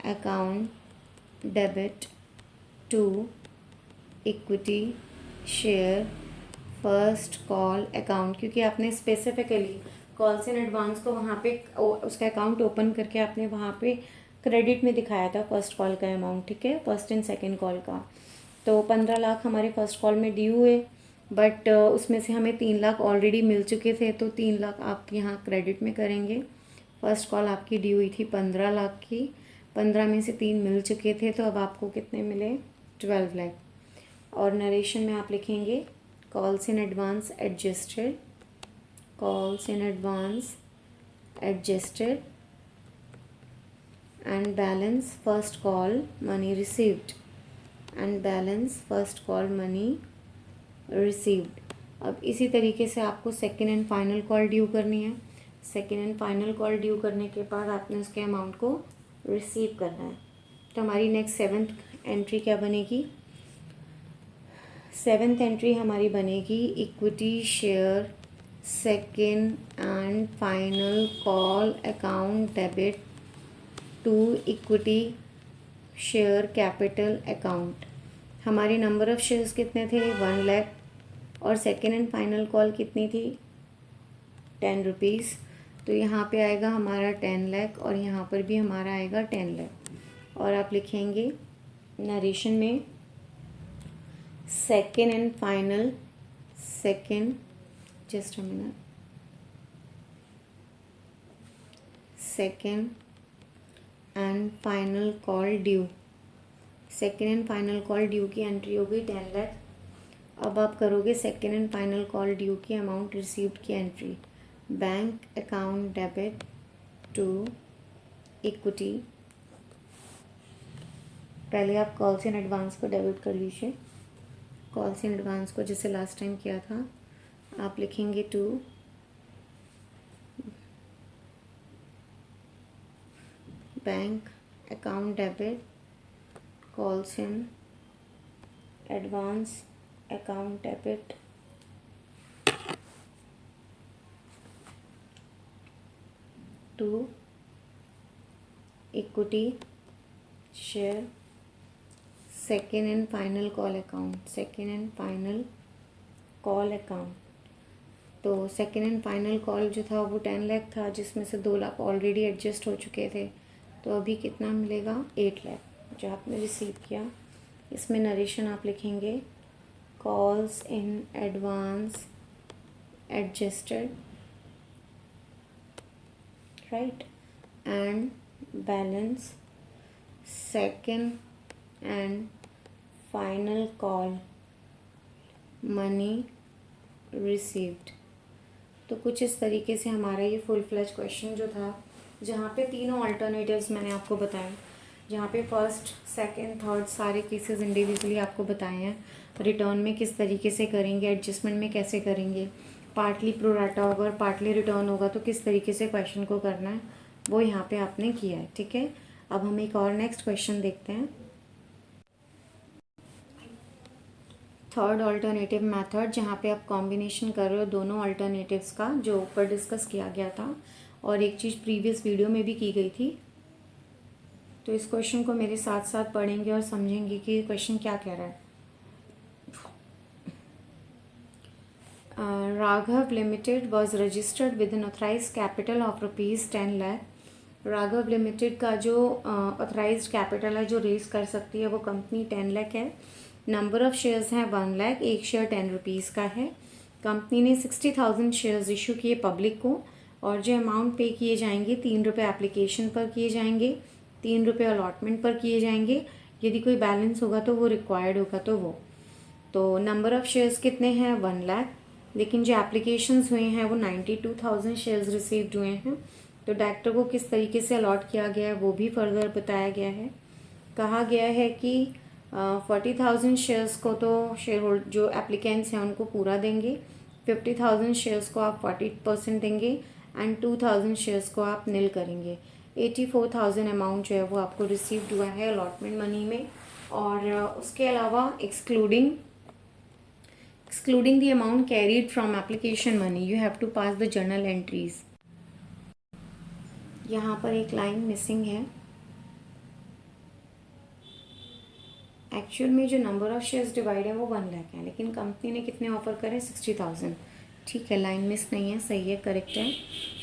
account debit to equity share first call account, क्योंकि आपने स्पेसिफिकली कॉल्स इन एडवांस को वहाँ पे उसका अकाउंट ओपन करके आपने वहाँ पे क्रेडिट में दिखाया था फर्स्ट कॉल का अमाउंट, ठीक है, फर्स्ट एंड सेकंड कॉल का। तो 15 लाख हमारे फर्स्ट कॉल में ड्यू हुए, बट उसमें से हमें 3 लाख ऑलरेडी मिल चुके थे, तो 3 लाख आप यहाँ क्रेडिट में करेंगे। फर्स्ट कॉल आपकी ड्यू हुई थी 15 लाख की, 15 में से 3 मिल चुके थे, तो अब आपको कितने मिले 12 लाख। और नरेशन में आप लिखेंगे calls in advance adjusted, calls in advance adjusted and balance first call money received, and balance first call money received। अब इसी तरीके से आपको second and final call due करनी है। Second and final call due करने के बाद आपने उसके अमाउंट को रिसीव करना है। तो हमारी नेक्स्ट 7th एंट्री क्या बनेगी, 7th एंट्री हमारी बनेगी equity share second and final call account debit to equity share capital account. हमारे नंबर ऑफ़ शेयर्स कितने थे 1 लाख, और सेकेंड एंड फाइनल कॉल कितनी थी 10 रुपीज़। तो यहाँ पे आएगा हमारा 10 लाख, और यहाँ पर भी हमारा आएगा 10 लाख। और आप लिखेंगे नरेशन में second and final, second, just a minute, second and final call due, second and final call due की एंट्री होगी 10 लाख। अब आप करोगे second and final call due की अमाउंट रिसीव्ड की entry, bank account debit to equity. पहले आप कॉल्स इन एडवांस को डेबिट कर लीजिए, कॉल्स इन एडवांस को जैसे लास्ट टाइम किया था। आप लिखेंगे to bank account debit calls in advance account debit to equity share second and final call account, second and final call account. तो सेकेंड एंड फाइनल कॉल जो था वो 10 लाख था, जिसमें से 2 लाख ऑलरेडी एडजस्ट हो चुके थे। तो अभी कितना मिलेगा 8 लाख जो आपने रिसीव किया। इसमें नरेशन आप लिखेंगे calls in advance adjusted, right, and balance second and final call money received. तो कुछ इस तरीके से हमारा ये फुल फ्लैज क्वेश्चन जो था, जहाँ पे तीनों अल्टरनेटिव्स मैंने आपको बताए, जहाँ पे फर्स्ट सेकंड थर्ड सारे केसेस इंडिविजुअली आपको बताए हैं। रिटर्न में किस तरीके से करेंगे, एडजस्टमेंट में कैसे करेंगे, पार्टली प्रोराटा होगा और पार्टली रिटर्न होगा तो किस तरीके से क्वेश्चन को करना है, वो यहाँ पे आपने किया है, ठीक है। अब हम एक और नेक्स्ट क्वेश्चन देखते हैं। थर्ड अल्टरनेटिव मेथड, जहाँ पे आप कॉम्बिनेशन कर रहे हो दोनों अल्टरनेटिव्स का, जो ऊपर डिस्कस किया गया था और एक चीज़ प्रीवियस वीडियो में भी की गई थी। तो इस क्वेश्चन को मेरे साथ साथ पढ़ेंगे और समझेंगे कि क्वेश्चन क्या कह रहा है। Raghav Limited was registered with an authorized capital of rupees 10 lakh. Raghav limited का जो ऑथराइज्ड कैपिटल है जो रेज कर सकती है वो कंपनी 10 लाख है। नंबर ऑफ शेयर्स हैं 1 लाख, एक शेयर 10 रुपीज़ का है। कंपनी ने 60,000 शेयर्स इशू किए पब्लिक को, और जो अमाउंट पे किए जाएंगे 3 रुपये एप्लीकेशन पर किए जाएंगे, 3 रुपये अलॉटमेंट पर किए जाएंगे। यदि कोई बैलेंस होगा तो वो रिक्वायर्ड होगा तो वो। तो नंबर ऑफ़ शेयर्स कितने हैं 1 लाख, लेकिन जो एप्लीकेशंस हुए हैं वो 92,000 शेयर्स रिसीव्ड हुए हैं। तो डायरेक्टर को किस तरीके से अलॉट किया गया है वो भी फर्दर बताया गया है। कहा गया है कि 40,000 शेयर्स को तो शेयर होल्ड जो एप्लीकेंट्स हैं उनको पूरा देंगे, 50,000 शेयर्स को आप 40% देंगे एंड 2,000 शेयर्स को आप नील करेंगे। 84,000 अमाउंट जो है वो आपको रिसीव्ड हुआ है अलॉटमेंट मनी में। और उसके अलावा excluding the amount carried from application money, you have to pass the journal entries. यहाँ पर एक लाइन मिसिंग है। एक्चुअल में जो नंबर ऑफ शेयर्स डिवाइड है वो 1 लाख है, लेकिन कंपनी ने कितने ऑफर करे 60,000। ठीक है, लाइन मिस नहीं है, सही है, करेक्ट है।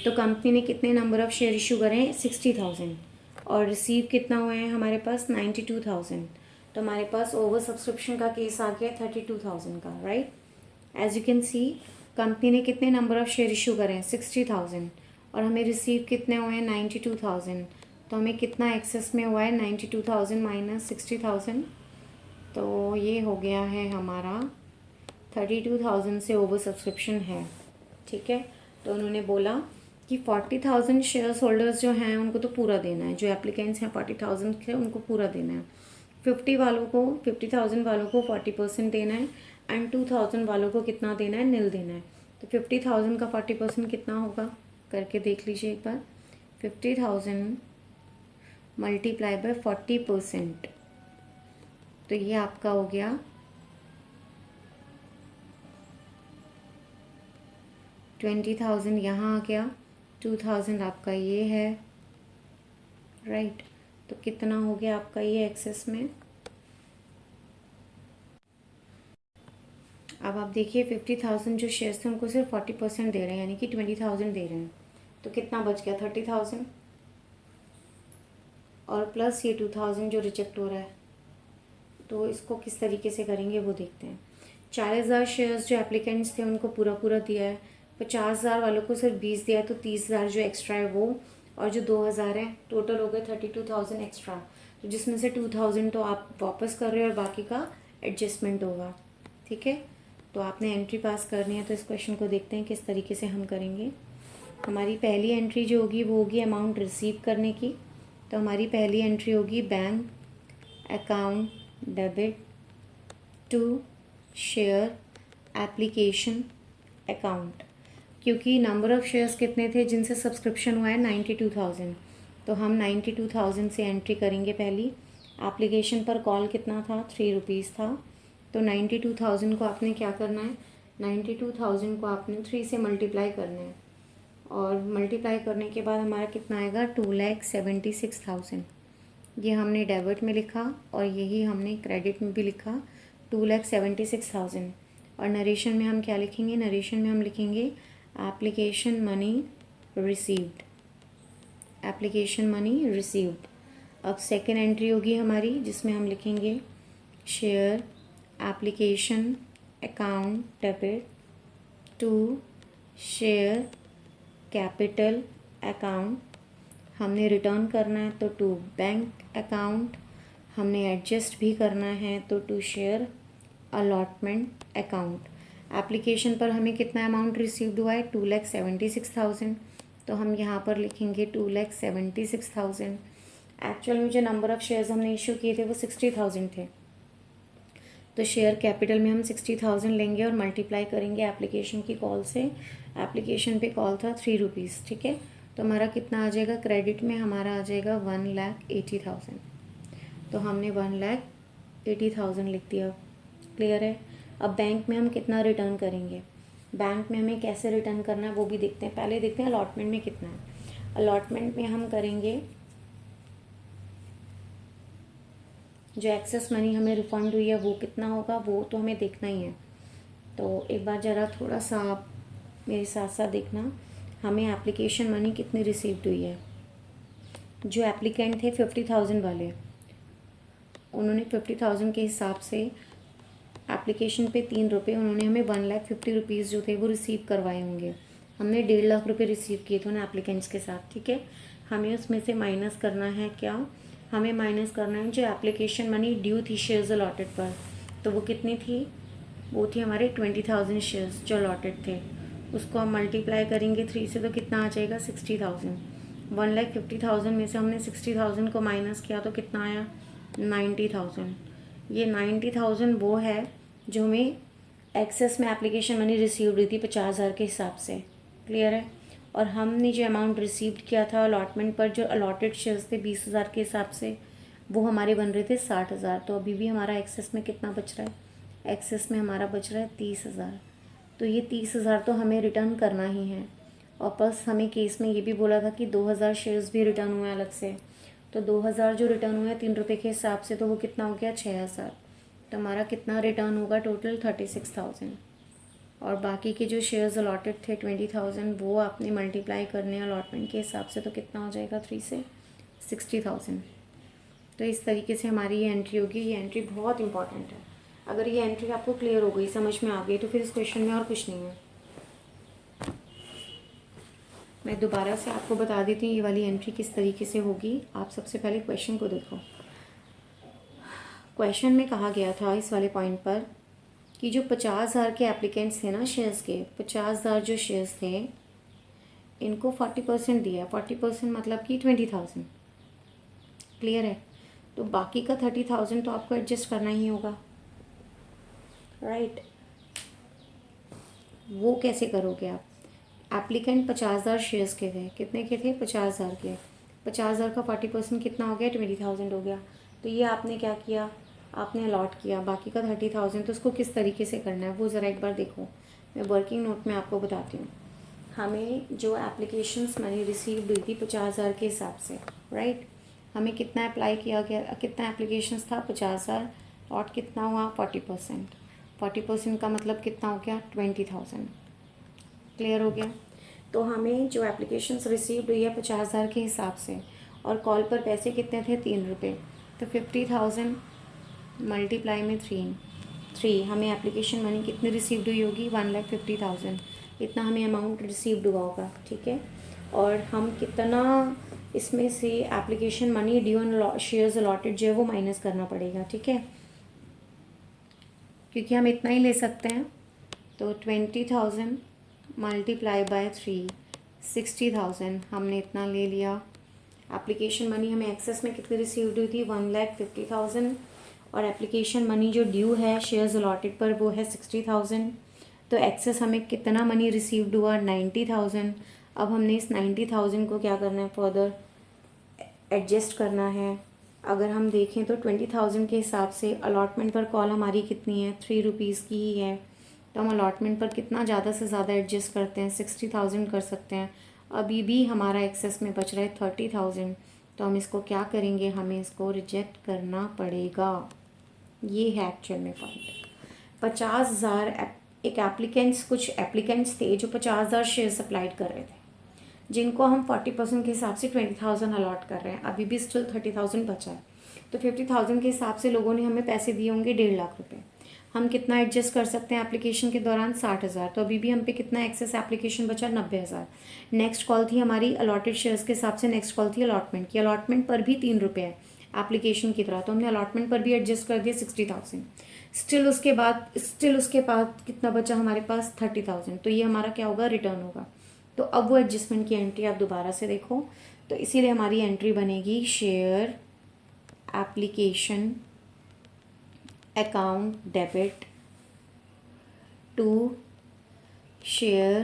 तो कंपनी ने कितने नंबर ऑफ शेयर इशू करे हैं 60,000, और रिसीव कितना हुए हैं हमारे पास 92,000। तो हमारे पास ओवर सब्सक्रिप्शन का केस आ गया 32,000 का, right. As you can see company ने कितने नंबर ऑफ़ शेयर इशू करें 60,000, और हमें रिसीव कितने हुए हैं 92,000। तो हमें कितना एक्सेस में हुआ है 92,000 माइनस 60,000, तो ये हो गया है हमारा 32,000 से ओवर सब्सक्रिप्शन है। ठीक है, तो उन्होंने बोला कि 40,000 शेयर्स होल्डर्स जो हैं उनको तो पूरा देना है, जो एप्लीकेंट्स हैं 40,000 के उनको पूरा देना है। 50,000 वालों को 40% देना है एंड 2,000 वालों को कितना देना है, नील देना है। तो 50,000 का 40% कितना होगा करके देख लीजिए एक बार। 50,000 मल्टीप्लाई बाय 40%, तो ये आपका हो गया 20,000 यहाँ आ गया, 2,000 आपका ये है, राइट। तो कितना हो गया आपका ये एक्सेस में। अब आप देखिए 50,000 जो शेयर्स थे उनको सिर्फ 40% दे रहे हैं, यानी कि 20,000 दे रहे हैं। तो कितना बच गया 30,000, और प्लस ये 2,000 जो रिजेक्ट हो रहा है। तो इसको किस तरीके से करेंगे वो देखते हैं। 40,000 शेयर्स जो एप्लीकेंट्स थे उनको पूरा दिया है, 50,000 वालों को सिर्फ 20 दिया है, तो 30,000 जो एक्स्ट्रा है वो, और जो 2,000 है टोटल हो गए 32,000 एक्स्ट्रा। तो जिसमें से 2,000 तो आप वापस कर रहे हो और बाकी का एडजस्टमेंट होगा। ठीक है, तो आपने एंट्री पास करनी है। तो इस क्वेश्चन को देखते हैं किस तरीके से हम करेंगे। हमारी पहली एंट्री जो होगी वो होगी अमाउंट रिसीव करने की। तो हमारी पहली एंट्री होगी bank account debit to share application account. क्योंकि नंबर ऑफ़ शेयर्स कितने थे जिनसे सब्सक्रिप्शन हुआ है 92,000, तो हम 92,000 से एंट्री करेंगे पहली। एप्लीकेशन पर कॉल कितना था 3 रुपीज़ था। तो 92,000 को आपने क्या करना है, 92,000 को आपने 3 से मल्टीप्लाई करना है, और मल्टीप्लाई करने के बाद हमारा कितना आएगा 2,76,000। ये हमने डेबिट में लिखा और यही हमने क्रेडिट में भी लिखा 2,76,000। और नरेशन में हम क्या लिखेंगे, नरेशन में हम लिखेंगे application money received, application money received. अब सेकेंड एंट्री होगी हमारी जिसमें हम लिखेंगे share application account debit to share capital account. हमने रिटर्न करना है तो टू बैंक अकाउंट, हमने एडजस्ट भी करना है तो to share allotment account. Application पर हमें कितना अमाउंट रिसीव्ड हुआ है 2,76,000, तो हम यहाँ पर लिखेंगे 2,76,000। एक्चुअल में जो नंबर ऑफ़ शेयर्स हमने इशू किए थे वो 60,000 थे, तो शेयर कैपिटल में हम 60,000 लेंगे और मल्टीप्लाई करेंगे एप्लीकेशन की कॉल से। एप्लीकेशन पे कॉल था 3 रुपीज़। ठीक है, तो हमारा कितना आ जाएगा, क्रेडिट में हमारा आ जाएगा 1,80,000। तो हमने 1,80,000 लिख दिया। क्लियर है। अब बैंक में हम कितना रिटर्न करेंगे, बैंक में हमें कैसे रिटर्न करना है वो भी देखते हैं। पहले देखते हैं अलॉटमेंट में कितना है। अलॉटमेंट में हम करेंगे जो एक्सेस मनी हमें रिफ़ंड हुई है वो कितना होगा, वो तो हमें देखना ही है। तो एक बार ज़रा थोड़ा सा आप मेरे साथ साथ देखना, हमें एप्लीकेशन मनी कितनी रिसीव्ड हुई है। जो एप्लीकेंट थे 50,000 वाले, उन्होंने 50,000 के हिसाब से एप्लीकेशन पे 3 रुपये, उन्होंने हमें 1,50,000 जो थे वो रिसीव करवाए होंगे। हमने 1.5 लाख रुपये रिसीव किए थे उन एप्लीकेंट्स के साथ, ठीक है। हमें उसमें से माइनस करना है क्या, हमें माइनस करना है जो एप्लीकेशन मनी ड्यू थी शेयर्स अलॉटेड पर, तो वो कितनी थी, वो थी हमारे 20,000 शेयर्स जो अलॉटेड थे। उसको हम मल्टीप्लाई करेंगे 3 से तो कितना आ जाएगा 60,000। 1,50,000 में से हमने 60,000 को माइनस किया तो कितना आया 90,000। ये 90,000 वो है जो हमें एक्सेस में एप्लीकेशन मनी रिसीव हुई थी 50,000 के हिसाब से, क्लियर है। और हमने जो अमाउंट रिसीव किया था अलॉटमेंट पर, जो अलॉटेड शेयर्स थे 20,000 के हिसाब से, वो हमारे बन रहे थे 60,000। तो अभी भी हमारा एक्सेस में कितना बच रहा है, एक्सेस में हमारा बच रहा है 30,000। तो ये 30,000 तो हमें रिटर्न करना ही है। और प्लस हमें केस में ये भी बोला था कि 2,000 शेयर्स भी रिटर्न हुए अलग से, तो 2,000 जो रिटर्न हुए 3 रुपये के हिसाब से, तो वो कितना हो गया 6,000। तो हमारा कितना रिटर्न होगा टोटल 36,000। और बाकी के जो शेयर्स अलॉटेड थे 20,000, वो आपने मल्टीप्लाई करने अलॉटमेंट के हिसाब से, तो कितना हो जाएगा 3 से 60,000। तो इस तरीके से हमारी ये एंट्री होगी। ये एंट्री बहुत इंपॉर्टेंट है। अगर ये एंट्री आपको क्लियर हो गई, समझ में आ गई, तो फिर इस क्वेश्चन में और कुछ नहीं है। मैं दोबारा से आपको बता देती हूँ ये वाली एंट्री किस तरीके से होगी। आप सबसे पहले क्वेश्चन को देखो। क्वेश्चन में कहा गया था इस वाले पॉइंट पर कि जो 50,000 के एप्लीकेंट्स थे ना शेयर्स के, 50,000 जो शेयर्स थे, इनको 40% दिया। 40% मतलब कि 20,000, क्लियर है। तो बाकी का 30,000 तो आपको एडजस्ट करना ही होगा, राइट। वो कैसे करोगे आप। एप्लीकेंट 50,000 शेयर्स के थे, कितने के थे 50,000 के। 50,000 का 40% कितना हो गया 20,000 हो गया। तो ये आपने क्या किया, आपने अलॉट किया। बाकी का 30,000 तो उसको किस तरीके से करना है वो ज़रा एक बार देखो। मैं वर्किंग नोट में आपको बताती हूँ। हमें जो एप्लीकेशंस मनी रिसीव हुई थी 50,000 के हिसाब से, राइट। हमें कितना अप्लाई किया गया, कितना एप्लीकेशंस था 50,000, और कितना हुआ 40%। 40% का मतलब कितना हो गया 20,000, क्लियर हो गया। तो हमें जो एप्लीकेशंस रिसीव हुई है 50,000 के हिसाब से, और कॉल पर पैसे कितने थे 3 रुपये, तो 50,000 मल्टीप्लाई में 3 हमें एप्लीकेशन मनी कितनी रिसीव्ड हुई होगी 1,50,000। इतना हमें अमाउंट रिसीव्ड हुआ होगा, ठीक है। और हम कितना इसमें से application money due on shares allotted जो है वो माइनस करना पड़ेगा, ठीक है, क्योंकि हम इतना ही ले सकते हैं। तो 20,000 मल्टीप्लाई बाय 3, 60,000 हमने इतना ले लिया। एप्लीकेशन मनी हमें एक्सेस में कितनी रिसीव्ड हुई थी 1,50,000, और एप्लीकेशन मनी जो ड्यू है शेयर्स अलॉटेड पर वो है 60,000। तो एक्सेस हमें कितना मनी रिसीव्ड हुआ 90,000। अब हमने इस 90,000 को क्या करना है, फर्दर एडजस्ट करना है। अगर हम देखें तो 20,000 के हिसाब से अलॉटमेंट पर कॉल हमारी कितनी है 3 रुपीज़ की ही है, तो हम अलॉटमेंट पर कितना ज़्यादा से ज़्यादा एडजस्ट करते हैं 60,000 कर सकते हैं। अभी भी हमारा एक्सेस में बच रहा है 30,000, तो हम इसको क्या करेंगे, हमें इसको रिजेक्ट करना पड़ेगा। ये है एक्चुअल में पॉइंट। 50,000 एक कुछ एप्लीकेंट्स थे जो 50,000 शेयर सप्लाइड कर रहे थे, जिनको हम 40% के हिसाब से 20,000 अलॉट कर रहे हैं। अभी भी स्टिल 30,000 बचा है। तो 50,000 के हिसाब से लोगों ने हमें पैसे दिए होंगे 1.5 लाख रुपए। हम कितना एडजस्ट कर सकते हैं एप्लीकेशन के दौरान 60,000। तो अभी भी हम पे कितना एक्सेस एप्लीकेशन बचा 90,000। नेक्स्ट कॉल थी हमारी अलॉटेड शेयर्स के हिसाब से, नेक्स्ट कॉल थी अलॉटमेंट की। अलॉटमेंट पर भी 3 रुपये है एप्लीकेशन की तरह, तो हमने अलॉटमेंट पर भी एडजस्ट कर दिया 60,000। स्टिल उसके बाद कितना बचा हमारे पास 30,000। तो ये हमारा क्या होगा, रिटर्न होगा। तो अब वो एडजस्टमेंट की एंट्री आप दोबारा से देखो। तो इसीलिए हमारी एंट्री बनेगी share application account debit to share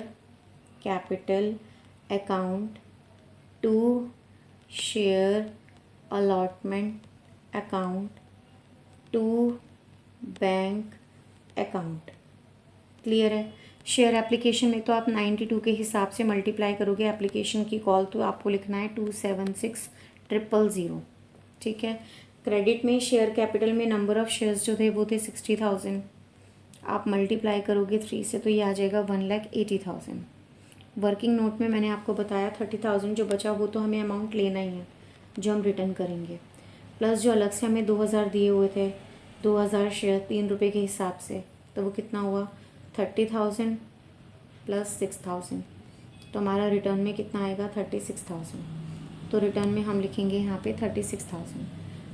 capital account to share allotment account to bank account, clear है। शेयर एप्लीकेशन में तो आप 92 के हिसाब से मल्टीप्लाई करोगे एप्लीकेशन की कॉल, तो आपको लिखना है 276,000, ठीक है। क्रेडिट में शेयर कैपिटल में नंबर ऑफ़ शेयर्स जो थे वो थे 60,000, आप मल्टीप्लाई करोगे 3 से तो ये आ जाएगा 1,80,000। वर्किंग नोट में मैंने आपको बताया 30,000 जो बचा वो तो हमें अमाउंट लेना ही है। जो हम रिटर्न करेंगे, प्लस जो अलग से हमें 2000 दिए हुए थे, 2000 शेयर 3 रुपये के हिसाब से, तो वो कितना हुआ 30,000 प्लस 6,000, तो हमारा रिटर्न में कितना आएगा 36,000। तो रिटर्न में हम लिखेंगे यहाँ पे 36,000।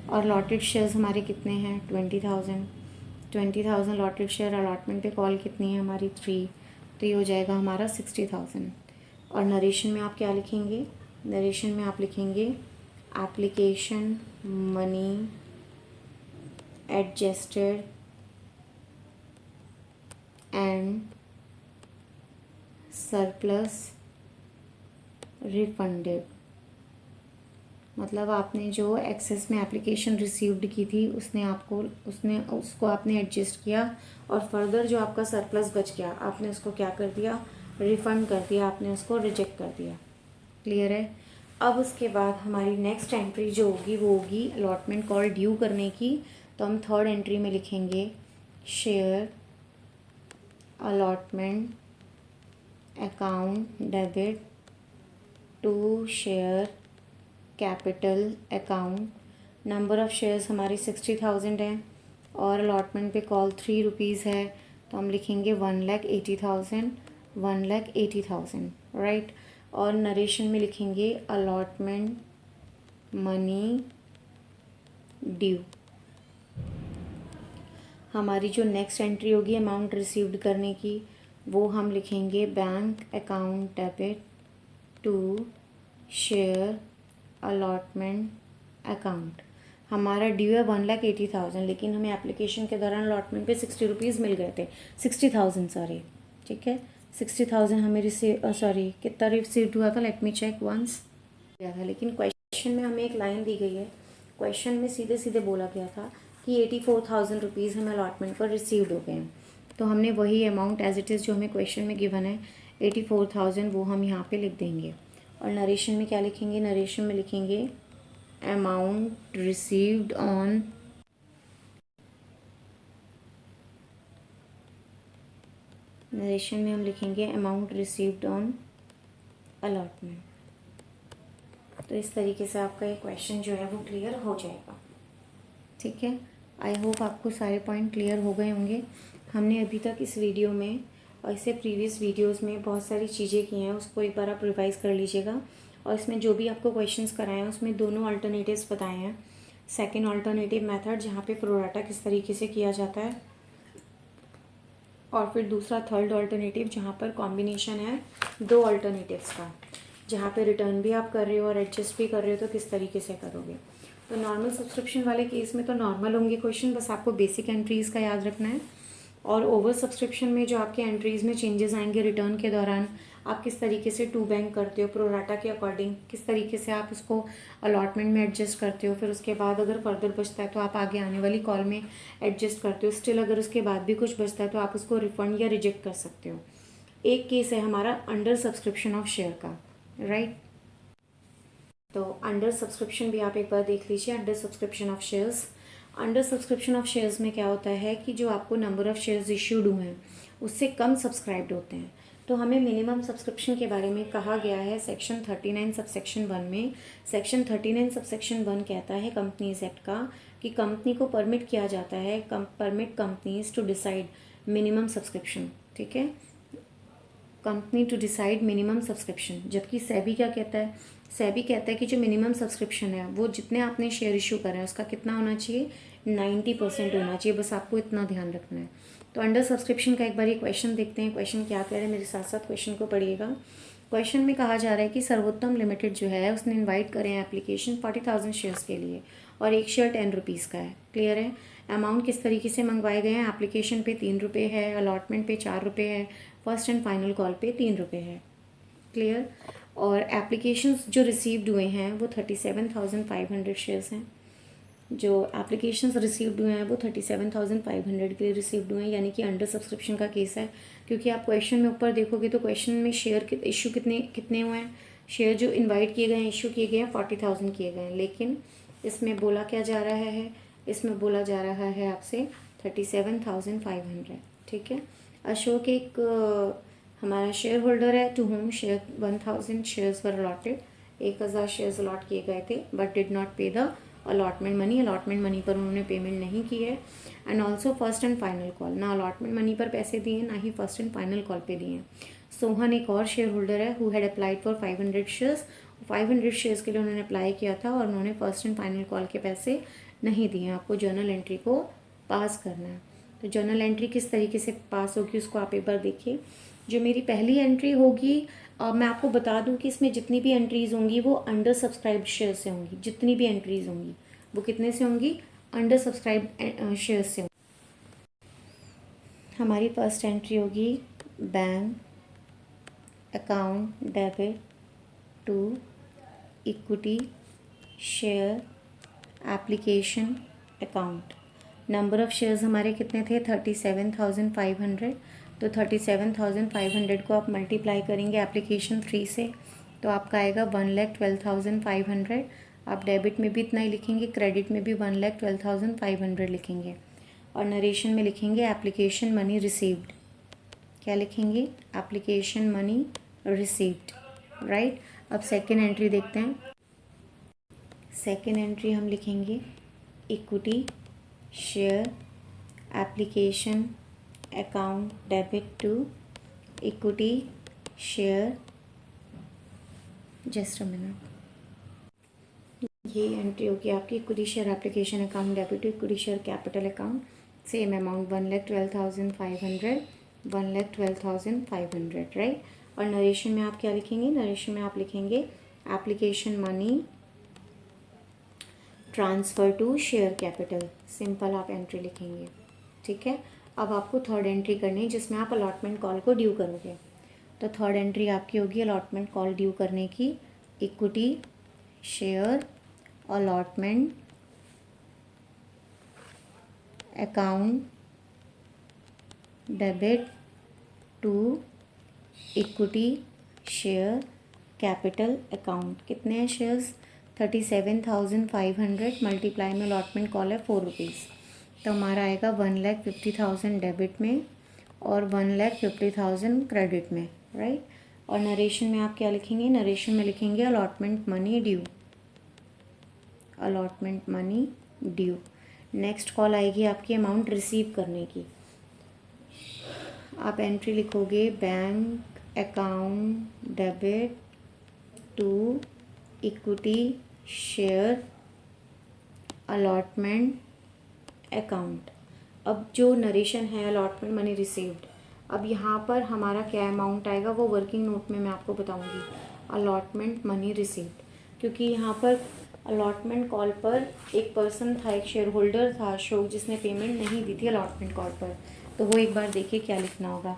और लॉटेड शेयर्स हमारे कितने हैं 20,000 लॉटेड शेयर अलॉटमेंट पे कॉल कितनी है हमारी 3, तो ये हो जाएगा हमारा 60,000। और नरेशन में आप क्या लिखेंगे, नरेशन में आप लिखेंगे application money adjusted and surplus refunded. मतलब आपने जो एक्सेस में एप्लीकेशन रिसीव्ड की थी उसको आपने एडजस्ट किया, और फर्दर जो आपका सरप्लस बच गया आपने उसको क्या कर दिया, रिफ़ंड कर दिया, आपने उसको रिजेक्ट कर दिया। क्लियर है। अब उसके बाद हमारी नेक्स्ट एंट्री जो होगी वो होगी अलॉटमेंट कॉल ड्यू करने की। तो हम थर्ड एंट्री में लिखेंगे share allotment account debit to share capital account. Number of shares हमारी 60,000 है और अलॉटमेंट पे कॉल 3 रुपीज़ है, तो हम लिखेंगे 1,80,000 राइट। और नरेशन में लिखेंगे अलॉटमेंट मनी ड्यू। हमारी जो नेक्स्ट एंट्री होगी अमाउंट रिसीव्ड करने की, वो हम लिखेंगे bank account debit to share allotment account. हमारा ड्यू है 1,80,000, लेकिन हमें एप्लीकेशन के दौरान अलॉटमेंट पे 60 रुपीज़ मिल गए थे, 60,000 सॉरी, ठीक है 60,000 हमें कितना रिसीव हुआ था, लेट मी चेक वंस गया था। लेकिन क्वेश्चन में हमें एक लाइन दी गई है, क्वेश्चन में सीधे सीधे बोला गया था कि 84,000 रुपीज़ हमें अलॉटमेंट पर रिसीव्ड हो गए हैं। तो हमने वही अमाउंट एज इट इज़ जो हमें क्वेश्चन में गिवन है 84,000 वो हम यहाँ पे लिख देंगे। और नरेशन में क्या लिखेंगे, नरेशन में लिखेंगे अमाउंट रिसीव्ड ऑन नरेशन में हम लिखेंगे अमाउंट रिसीव्ड ऑन अलॉटमेंट। तो इस तरीके से आपका ये क्वेश्चन जो है वो क्लियर हो जाएगा। ठीक है, आई होप आपको सारे पॉइंट क्लियर हो गए होंगे। हमने अभी तक इस वीडियो में और इससे प्रीवियस वीडियोस में बहुत सारी चीज़ें की हैं, उसको एक बार आप रिवाइज़ कर लीजिएगा। और इसमें जो भी आपको क्वेश्चंस कराए हैं उसमें दोनों अल्टरनेटिव्स बताए हैं। सेकंड अल्टरनेटिव मेथड जहाँ पे प्रोराटा किस तरीके से किया जाता है, और फिर दूसरा थर्ड अल्टरनेटिव जहाँ पर कॉम्बिनेशन है दो अल्टरनेटिव्स का, जहाँ पे रिटर्न भी आप कर रहे हो और एडजस्ट भी कर रहे हो, तो किस तरीके से करोगे। तो नॉर्मल सब्सक्रिप्शन वाले केस में तो नॉर्मल होंगे क्वेश्चन, बस आपको बेसिक एंट्रीज़ का याद रखना है। और ओवर सब्सक्रिप्शन में जो आपके एंट्रीज़ में चेंजेस आएंगे रिटर्न के दौरान, आप किस तरीके से टू बैंक करते हो प्रोराटा के अकॉर्डिंग, किस तरीके से आप उसको अलॉटमेंट में एडजस्ट करते हो, फिर उसके बाद अगर फर्दर बचता है तो आप आगे आने वाली कॉल में एडजस्ट करते हो, स्टिल अगर उसके बाद भी कुछ बचता है तो आप उसको रिफंड या रिजेक्ट कर सकते हो। एक केस है हमारा अंडर सब्सक्रिप्शन ऑफ शेयर का, राइट। तो अंडर सब्सक्रिप्शन भी आप एक बार देख लीजिए, under subscription of shares. Under subscription of shares में क्या होता है कि जो आपको नंबर ऑफ़ शेयर्स इश्यूड हुए हैं उससे कम सब्सक्राइब्ड होते हैं, तो हमें मिनिमम सब्सक्रिप्शन के बारे में कहा गया है सेक्शन 39 सबसेक्शन 1 में। सेक्शन 39 सबसेक्शन 1 कहता है कंपनीज एक्ट का कि कंपनी को परमिट किया जाता है, permit companies to decide minimum subscription, ठीक है, company to decide minimum subscription. जबकि सेबी क्या कहता है, सेबी कहता है कि जो मिनिमम सब्सक्रिप्शन है वो जितने आपने शेयर इशू करा है उसका कितना होना चाहिए, 90% होना चाहिए, बस आपको इतना ध्यान रखना है। तो अंडर सब्सक्रिप्शन का एक बार ये क्वेश्चन देखते हैं, क्वेश्चन क्या कह रहे हैं, मेरे साथ साथ क्वेश्चन को पढ़िएगा। क्वेश्चन में कहा जा रहा है कि सर्वोत्तम लिमिटेड जो है उसने इन्वाइट करे हैं एप्लीकेशन 40,000 शेयर्स के लिए, और एक शेयर 10 रुपीज़ का है। क्लियर है। अमाउंट किस तरीके से मंगवाए गए हैं, एप्लीकेशन पे 3 रुपये है, अलॉटमेंट पे 4 रुपये है, फर्स्ट एंड फाइनल कॉल पे 3 रुपये है। क्लियर। और एप्लीकेशंस जो रिसीव्ड हुए हैं वो 37,500 शेयर्स हैं। जो एप्लीकेशंस रिसीव्ड हुए हैं वो 37,500 के लिए रिसीव्ड हुए हैं, यानी कि अंडर सब्सक्रिप्शन का केस है। क्योंकि आप क्वेश्चन में ऊपर देखोगे तो क्वेश्चन में शेयर इशू कितने हुए हैं, शेयर जो इन्वाइट किए गए हैं, इशू किए गए हैं 40,000 किए गए हैं, लेकिन इसमें बोला क्या जा रहा है, इसमें बोला जा रहा है आपसे 37,500। ठीक है। अशोक एक हमारा शेयर होल्डर है to whom share 1,000 shares were allotted 1000 shares allot किए गए थे but did not pay the allotment money. Allotment money पर उन्होंने पेमेंट नहीं की है। And also first and final call, ना अलॉटमेंट मनी पर पैसे दिए ना ही फर्स्ट एंड फाइनल कॉल पे दिए हैं। सोहन एक और शेयर होल्डर है who had applied for 500 shares. 500 shares के लिए उन्होंने अप्लाई किया था और उन्होंने फर्स्ट एंड फाइनल कॉल के पैसे नहीं दिए। आपको जर्नल एंट्री को पास करना है। तो जर्नल एंट्री किस तरीके से पास होगी उसको आप एक बार देखिए। जो मेरी पहली एंट्री होगी, मैं आपको बता दूं कि इसमें जितनी भी एंट्रीज होंगी वो अंडर सब्सक्राइब्ड शेयर से होंगी। जितनी भी एंट्रीज होंगी वो कितने से होंगी? अंडर सब्सक्राइब्ड शेयर से होंगी। हमारी फर्स्ट एंट्री होगी bank account debit to equity share application account. Number of shares हमारे कितने थे? 37,500। तो 37,500 को आप मल्टीप्लाई करेंगे एप्लीकेशन 3 से तो आपका आएगा 1,12,500। आप डेबिट में भी इतना ही लिखेंगे, क्रेडिट में भी 1,12,500 लिखेंगे और नरेशन में लिखेंगे एप्लीकेशन मनी रिसीव्ड। क्या लिखेंगे? Application money received, right. अब सेकेंड एंट्री देखते हैं। सेकेंड एंट्री हम लिखेंगे equity share application account debit to equity share. Just a minute. ये एंट्री होगी आपकी equity share application account debit to equity share capital account. Same amount 1,12,500, 1,12,500, right. और नरेशन में आप क्या लिखेंगे? नरेशन में आप लिखेंगे application money transfer to share capital. Simple आप एंट्री लिखेंगे, ठीक है। अब आपको थर्ड एंट्री करनी है जिसमें आप अलॉटमेंट कॉल को ड्यू करोगे। तो थर्ड एंट्री आपकी होगी अलॉटमेंट कॉल ड्यू करने की। Equity share allotment account debit to equity share capital account. कितने हैं शेयर्स? 37,500 मल्टीप्लाई में अलॉटमेंट कॉल है 4 रुपीज़। तो हमारा आएगा 1,50,000 डेबिट में और 1,50,000 क्रेडिट में, राइट। और नरेशन में आप क्या लिखेंगे? नरेशन में लिखेंगे allotment money due, allotment money due. Next call आएगी आपकी अमाउंट रिसीव करने की। आप एंट्री लिखोगे bank account debit to equity share allotment account. अब जो नरेशन है अलॉटमेंट मनी रिसीव्ड, अब यहाँ पर हमारा क्या अमाउंट आएगा वो वर्किंग नोट में मैं आपको बताऊँगी। अलॉटमेंट मनी रिसीव्ड, क्योंकि यहाँ पर अलॉटमेंट कॉल पर एक पर्सन था, एक शेयर होल्डर था अशोक, जिसने पेमेंट नहीं दी थी अलॉटमेंट कॉल पर। तो वो एक बार देखिए क्या लिखना होगा।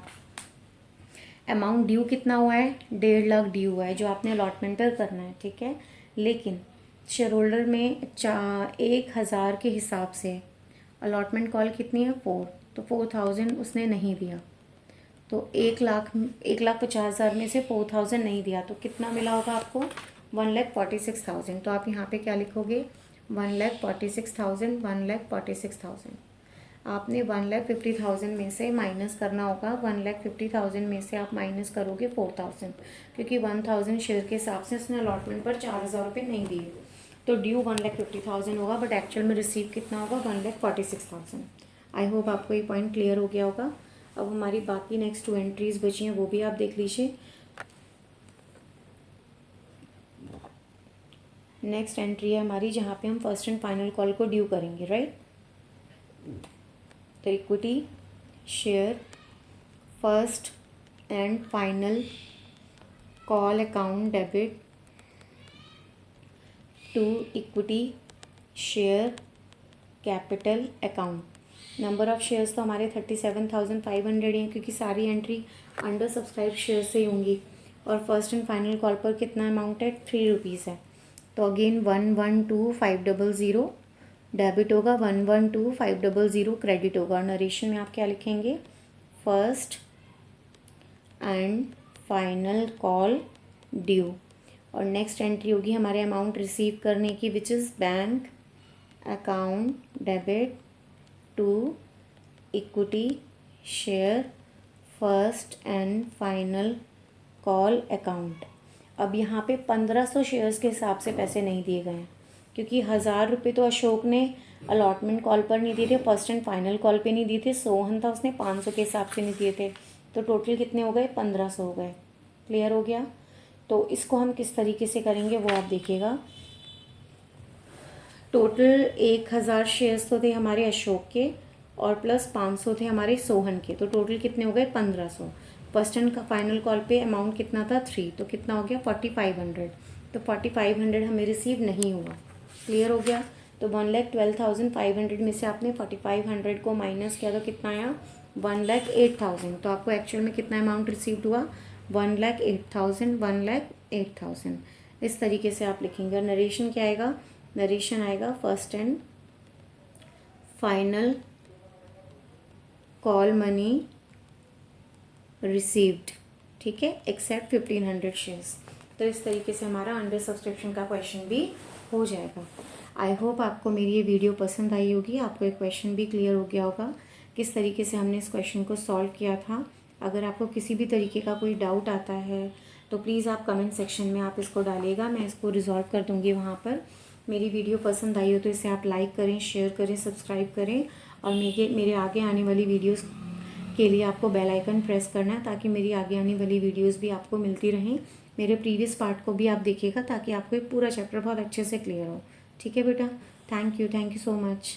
अमाउंट ड्यू कितना हुआ है? 1.5 लाख ड्यू हुआ है जो आपने अलॉटमेंट पर करना है, ठीक है। लेकिन शेयर होल्डर में 1,000 के हिसाब से अलॉटमेंट कॉल कितनी है? 4। तो 4,000 उसने नहीं दिया। तो 1,50,000 में से 4,000 नहीं दिया तो कितना मिला होगा आपको? 1,46,000। तो आप यहाँ पे क्या लिखोगे? 1,46,000, 1,46,000। आपने 1,50,000 में से माइनस करना होगा। 1,50,000 में से आप माइनस करोगे 4,000, क्योंकि 1,000 शेयर के हिसाब से उसने अलॉटमेंट पर 4,000 रुपये नहीं दिए। तो ड्यू 1,50,000 होगा बट एक्चुअल में रिसीव कितना होगा? 1,46,000। आई होप आपको ये पॉइंट क्लियर हो गया होगा। अब हमारी बाकी नेक्स्ट 2 एंट्रीज बची हैं वो भी आप देख लीजिए। नेक्स्ट एंट्री है हमारी जहाँ पे हम फर्स्ट एंड फाइनल कॉल को ड्यू करेंगे, राइट। तो equity share first and final call account debit to equity share capital account. Number of shares तो हमारे 37,500 हैं क्योंकि सारी एंट्री अंडर सब्सक्राइब शेयर से ही होंगी। और फर्स्ट एंड फाइनल कॉल पर कितना अमाउंट है? 3 रुपीज़ है। तो अगेन 1,12,500 डेबिट होगा, 1,12,500 क्रेडिट होगा। नरेशन में आप क्या लिखेंगे? First and final call due. और नेक्स्ट एंट्री होगी हमारे अमाउंट रिसीव करने की, which is bank account debit to equity share first and final call account. अब यहाँ पे 1500 शेयर्स के हिसाब से पैसे नहीं दिए गए हैं, क्योंकि 1000 रुपये तो अशोक ने अलॉटमेंट कॉल पर नहीं दिए थे, फर्स्ट एंड फाइनल कॉल पे नहीं दिए थे, सोहन था उसने 500 के हिसाब से नहीं दिए थे, तो टोटल कितने हो गए, 1500 हो गए। क्लियर हो गया। तो इसको हम किस तरीके से करेंगे वो आप देखिएगा। टोटल 1000 शेयर्स तो थे हमारे अशोक के और प्लस 500 थे हमारे सोहन के, तो टोटल कितने हो गए, 1500। फर्स्ट एंड का फाइनल कॉल पे अमाउंट कितना था, 3, तो कितना हो गया, 4500। तो 4500 हमें रिसीव नहीं हुआ। क्लियर हो गया। तो 1,12,500 में से आपने 4500 को माइनस किया तो कितना आया, 1,08,000। तो आपको एक्चुअल में कितना अमाउंट रिसीव्ड हुआ, 1,08,000, 1,08,000। इस तरीके से आप लिखेंगे। नरेशन क्या आएगा, नरेशन आएगा first and final call money received, ठीक है, एक्सेप्ट 1500 शेयर्स। तो इस तरीके से हमारा अंडर सब्सक्रिप्शन का क्वेश्चन भी हो जाएगा। आई होप आपको मेरी ये वीडियो पसंद आई होगी, आपको एक क्वेश्चन भी क्लियर हो गया होगा किस तरीके से हमने इस क्वेश्चन को सॉल्व किया था। अगर आपको किसी भी तरीके का कोई डाउट आता है तो प्लीज़ आप कमेंट सेक्शन में आप इसको डालिएगा, मैं इसको रिजॉल्व कर दूँगी वहाँ पर। मेरी वीडियो पसंद आई हो तो इसे आप लाइक करें, शेयर करें, सब्सक्राइब करें, और मेरे आगे आने वाली वीडियोस के लिए आपको बेल आइकन प्रेस करना है ताकि मेरी आगे आने वाली वीडियोस भी आपको मिलती रहें। मेरे प्रीवियस पार्ट को भी आप देखिएगा ताकि आपको एक पूरा चैप्टर बहुत अच्छे से क्लियर हो। ठीक है बेटा, थैंक यू सो मच।